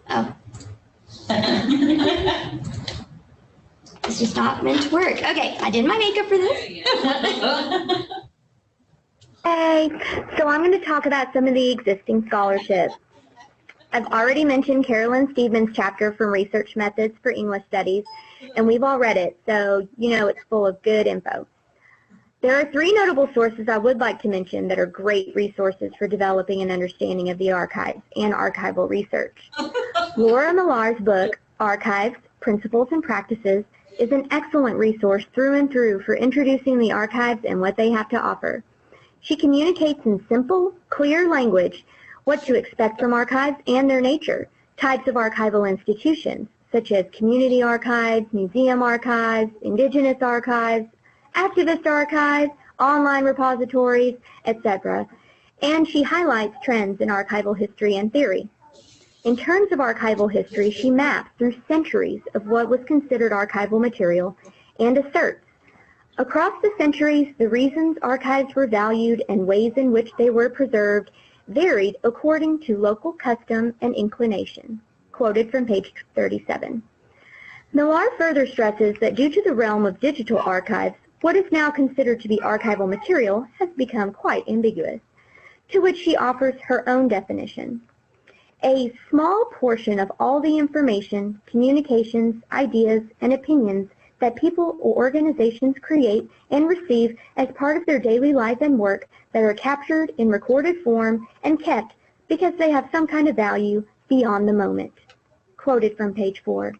Oh. This is not meant to work. Okay, I did my makeup for this. Hey, so I'm going to talk about some of the existing scholarships. I've already mentioned Carolyn Stevens' chapter from Research Methods for English Studies, and we've all read it, so you know it's full of good info. There are 3 notable sources I would like to mention that are great resources for developing an understanding of the archives and archival research. Laura Millar's book, Archives, Principles and Practices, is an excellent resource through and through for introducing the archives and what they have to offer. She communicates in simple, clear language what to expect from archives and their nature, types of archival institutions, such as community archives, museum archives, indigenous archives, activist archives, online repositories, etc. And she highlights trends in archival history and theory. In terms of archival history, she maps through centuries of what was considered archival material and asserts, across the centuries, the reasons archives were valued and ways in which they were preserved varied according to local custom and inclination, quoted from page 37. Millar further stresses that due to the realm of digital archives, what is now considered to be archival material has become quite ambiguous, to which she offers her own definition. A small portion of all the information, communications, ideas, and opinions that people or organizations create and receive as part of their daily life and work that are captured in recorded form and kept because they have some kind of value beyond the moment. Quoted from page 4.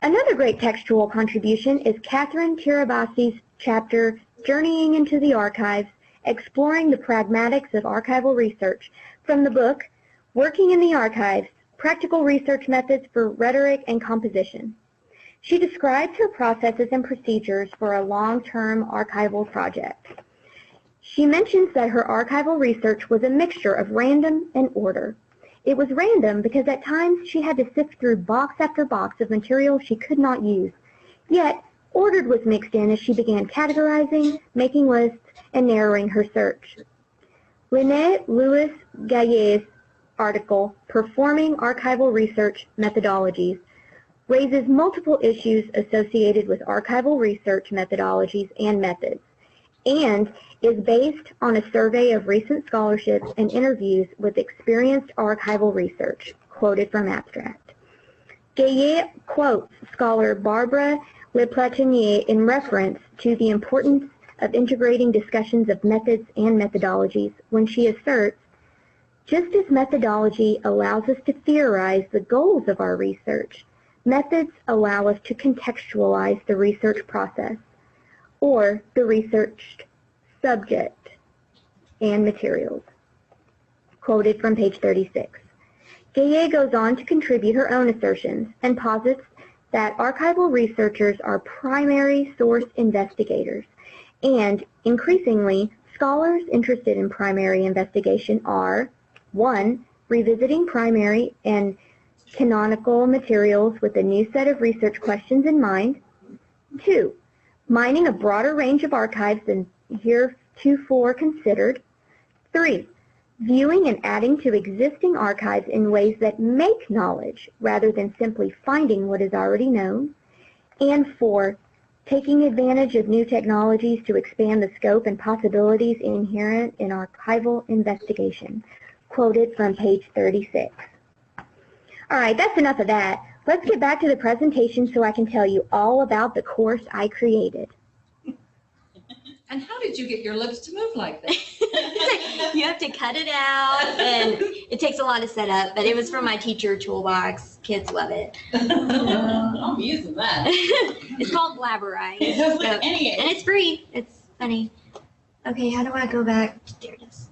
Another great textual contribution is Catherine Tirabasi's chapter, Journeying into the Archives, exploring the pragmatics of archival research from the book, Working in the Archives, Practical Research Methods for Rhetoric and Composition. She describes her processes and procedures for a long-term archival project. She mentions that her archival research was a mixture of random and order. It was random because at times she had to sift through box after box of material she could not use. Yet, ordered was mixed in as she began categorizing, making lists, and narrowing her search. Renee Louis Gaillet's article, Performing Archival Research Methodologies, raises multiple issues associated with archival research methodologies and methods, and is based on a survey of recent scholarships and interviews with experienced archival research, quoted from abstract. Gaillet quotes scholar Barbara Leplatinier in reference to the importance of integrating discussions of methods and methodologies when she asserts, just as methodology allows us to theorize the goals of our research, methods allow us to contextualize the research process or the researched subject and materials. Quoted from page 36. Gaillet goes on to contribute her own assertions and posits that archival researchers are primary source investigators, and increasingly, scholars interested in primary investigation are 1. Revisiting primary and canonical materials with a new set of research questions in mind. 2. Mining a broader range of archives than heretofore considered. 3. Viewing and adding to existing archives in ways that make knowledge rather than simply finding what is already known. And 4. Taking advantage of new technologies to expand the scope and possibilities inherent in archival investigation. Quoted from page 36. All right, that's enough of that. Let's get back to the presentation so I can tell you all about the course I created. And how did you get your lips to move like that? You have to cut it out, and it takes a lot of setup, but it was from my teacher toolbox. Kids love it. I'm using that. It's called Blabberize. And it's free. It's funny. Okay, how do I go back? There it is.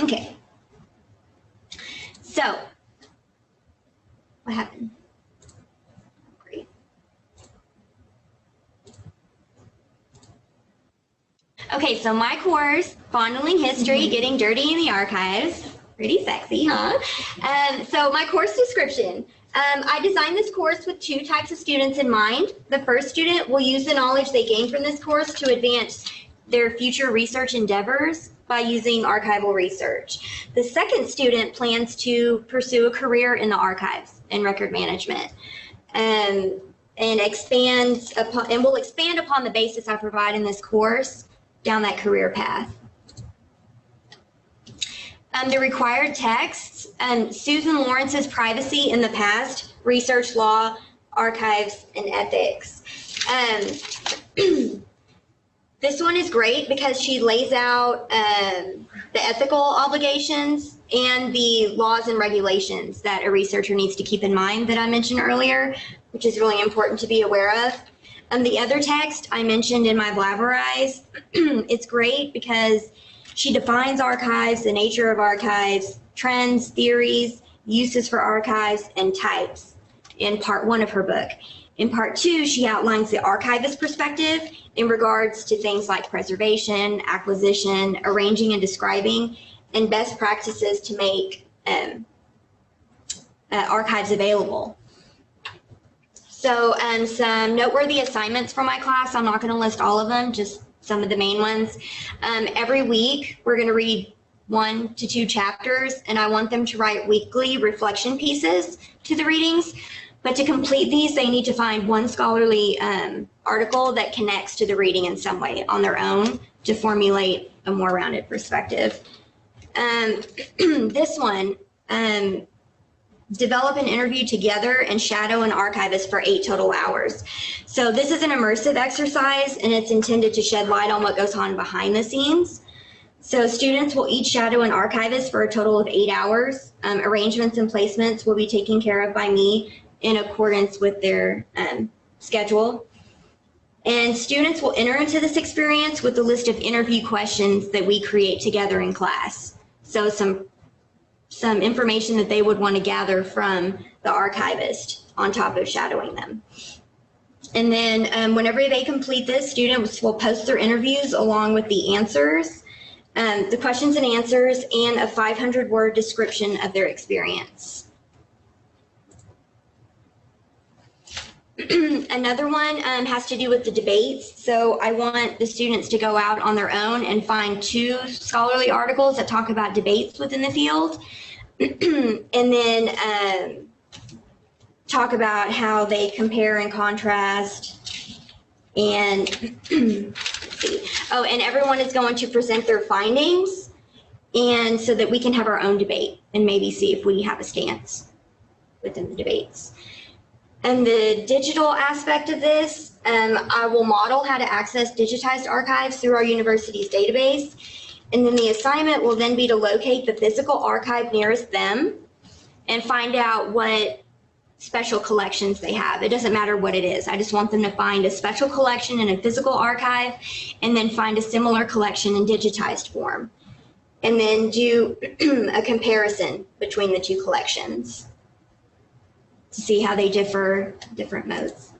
Okay. So, what happened? Great. Okay, so my course, Fondling History, Getting Dirty in the Archives. Pretty sexy, huh? So my course description. I designed this course with 2 types of students in mind. The first student will use the knowledge they gain from this course to advance their future research endeavors by using archival research. The second student plans to pursue a career in the archives and record management, and will expand upon the basis I provide in this course down that career path. The required texts, Susan Lawrence's Privacy in the Past, Research Law, Archives, and Ethics. This one is great because she lays out the ethical obligations and the laws and regulations that a researcher needs to keep in mind that I mentioned earlier, which is really important to be aware of. The other text I mentioned in my Blabberize, it's great because she defines archives, the nature of archives, trends, theories, uses for archives, and types in part 1 of her book. In part 2, she outlines the archivist perspective in regards to things like preservation, acquisition, arranging and describing, and best practices to make archives available. So some noteworthy assignments for my class. I'm not going to list all of them, just some of the main ones. Every week, we're going to read 1 to 2 chapters, and I want them to write weekly reflection pieces to the readings. But to complete these, they need to find one scholarly article that connects to the reading in some way on their own to formulate a more rounded perspective. This one, develop an interview together and shadow an archivist for 8 total hours. So this is an immersive exercise, and it's intended to shed light on what goes on behind the scenes. So students will each shadow an archivist for a total of 8 hours. Arrangements and placements will be taken care of by me in accordance with their schedule. And students will enter into this experience with a list of interview questions that we create together in class. So some information that they would want to gather from the archivist on top of shadowing them. And then whenever they complete this, students will post their interviews along with the answers, the questions and answers, and a 500-word description of their experience. Another one has to do with the debates. So I want the students to go out on their own and find 2 scholarly articles that talk about debates within the field. And then talk about how they compare and contrast. And let's see. Oh, and everyone is going to present their findings, and so that we can have our own debate and maybe see if we have a stance within the debates. And the digital aspect of this, I will model how to access digitized archives through our university's database. And then the assignment will then be to locate the physical archive nearest them and find out what special collections they have. It doesn't matter what it is. I just want them to find a special collection in a physical archive and then find a similar collection in digitized form. And then do a comparison between the 2 collections to see how they differ different modes.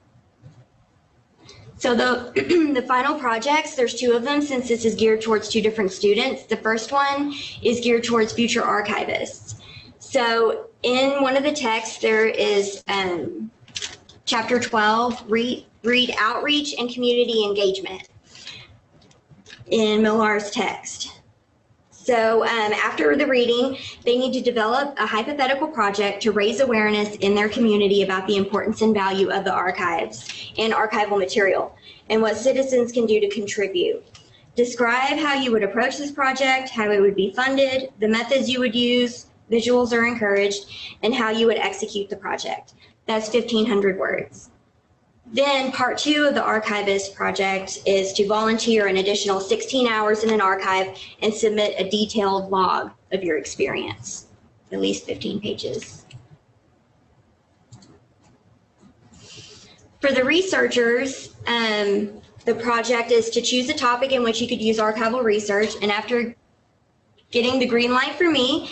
So the final projects, there's 2 of them since this is geared towards 2 different students. The first one is geared towards future archivists. So in one of the texts, there is chapter 12, read outreach and community engagement in Millar's text. So after the reading, they need to develop a hypothetical project to raise awareness in their community about the importance and value of the archives and archival material and what citizens can do to contribute. Describe how you would approach this project, how it would be funded, the methods you would use, visuals are encouraged, and how you would execute the project. That's 1,500 words. Then part 2 of the archivist project is to volunteer an additional 16 hours in an archive and submit a detailed log of your experience, at least 15 pages. For the researchers, the project is to choose a topic in which you could use archival research, and after getting the green light for me,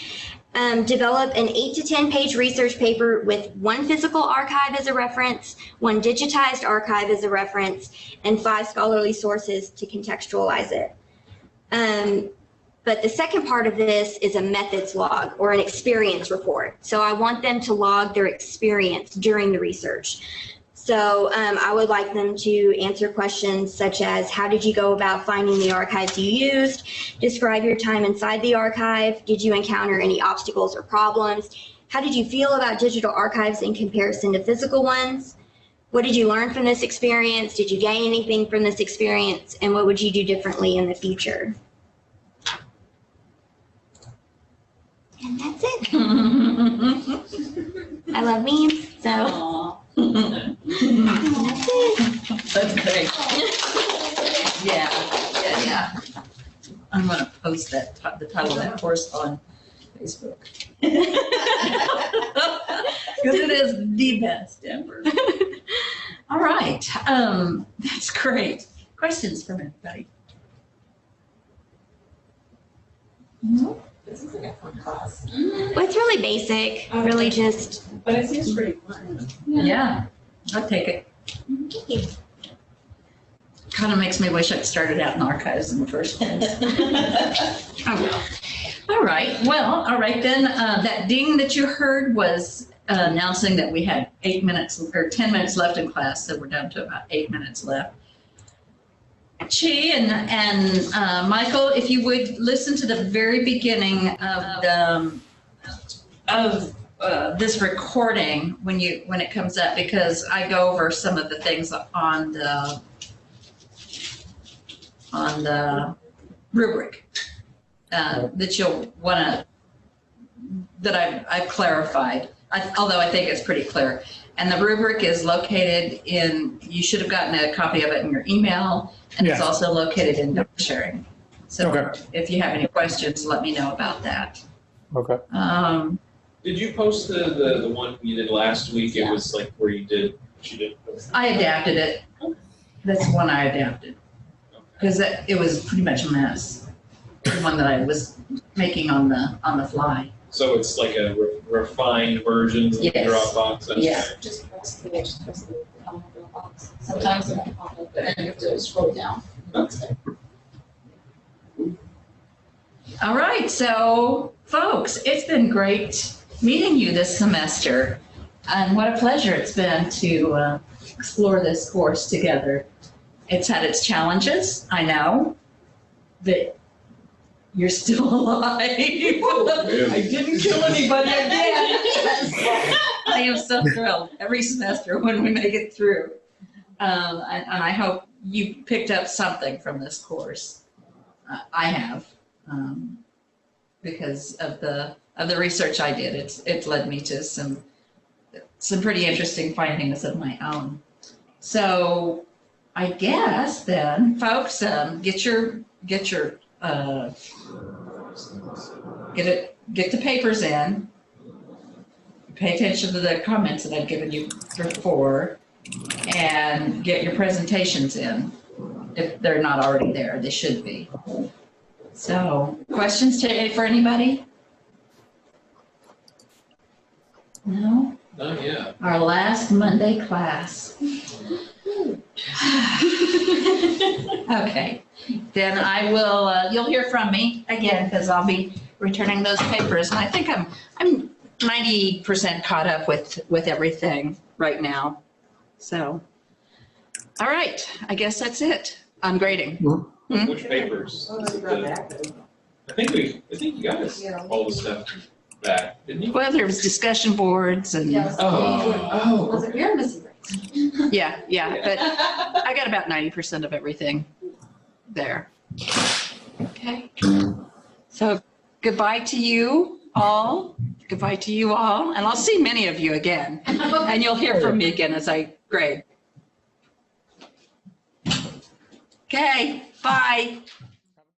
develop an 8 to 10 page research paper with 1 physical archive as a reference, 1 digitized archive as a reference, and 5 scholarly sources to contextualize it. But the second part of this is a methods log or an experience report. So I want them to log their experience during the research. So I would like them to answer questions such as, how did you go about finding the archives you used? Describe your time inside the archive. Did you encounter any obstacles or problems? How did you feel about digital archives in comparison to physical ones? What did you learn from this experience? Did you gain anything from this experience? And what would you do differently in the future? And that's it. I love memes, so. That's it. That's great. Yeah. I'm gonna post that, the title of that course on Facebook. Because it is the best ever. All right, that's great. Questions from anybody? This is like a fun class. Well, it's really basic, really just. But it seems pretty fun. Yeah, I'll take it. Kind of makes me wish I'd started out in archives in the first place. I will. All right, well, all right then. That ding that you heard was announcing that we had 8 minutes or 10 minutes left in class, so we're down to about 8 minutes left. Chi and Michael, if you would listen to the very beginning of this recording when it comes up, because I go over some of the things on the rubric that you'll want to, that I've clarified, although I think it's pretty clear. And the rubric is located in, you should have gotten a copy of it in your email, and it's also located in note sharing. So if you have any questions, let me know about that. Okay. Did you post the one you did last week? It was like where you did. I adapted it. That's the one I adapted because it was pretty much a mess. The one that I was making on the fly. So it's like a refined version of the Yes. Dropbox? That's Yeah. right. Just press the box. Sometimes it won't pop up, and then you have to scroll down. All right, so folks, it's been great meeting you this semester. And what a pleasure it's been to explore this course together. It's had its challenges, I know, but you're still alive. I didn't kill anybody again. I am so thrilled every semester when we make it through. And I hope you picked up something from this course. I have, because of the research I did. It's led me to some pretty interesting findings of my own. So I guess then, folks, get the papers in. Pay attention to the comments that I've given you before, and get your presentations in. If they're not already there, they should be. So, questions for anybody? No? Not yet. Our last Monday class. Okay, then I will, you'll hear from me again, because I'll be returning those papers. And I think I'm 90% caught up with everything right now. So, all right, I guess that's it on grading. Which papers? Is it I think you got us all the stuff back, didn't you? Well, there was discussion boards and, Oh. Was it, you're missing grades. yeah, but I got about 90% of everything there. Okay. So goodbye to you all. Goodbye to you all. And I'll see many of you again. And you'll hear from me again as I grade. Okay, bye.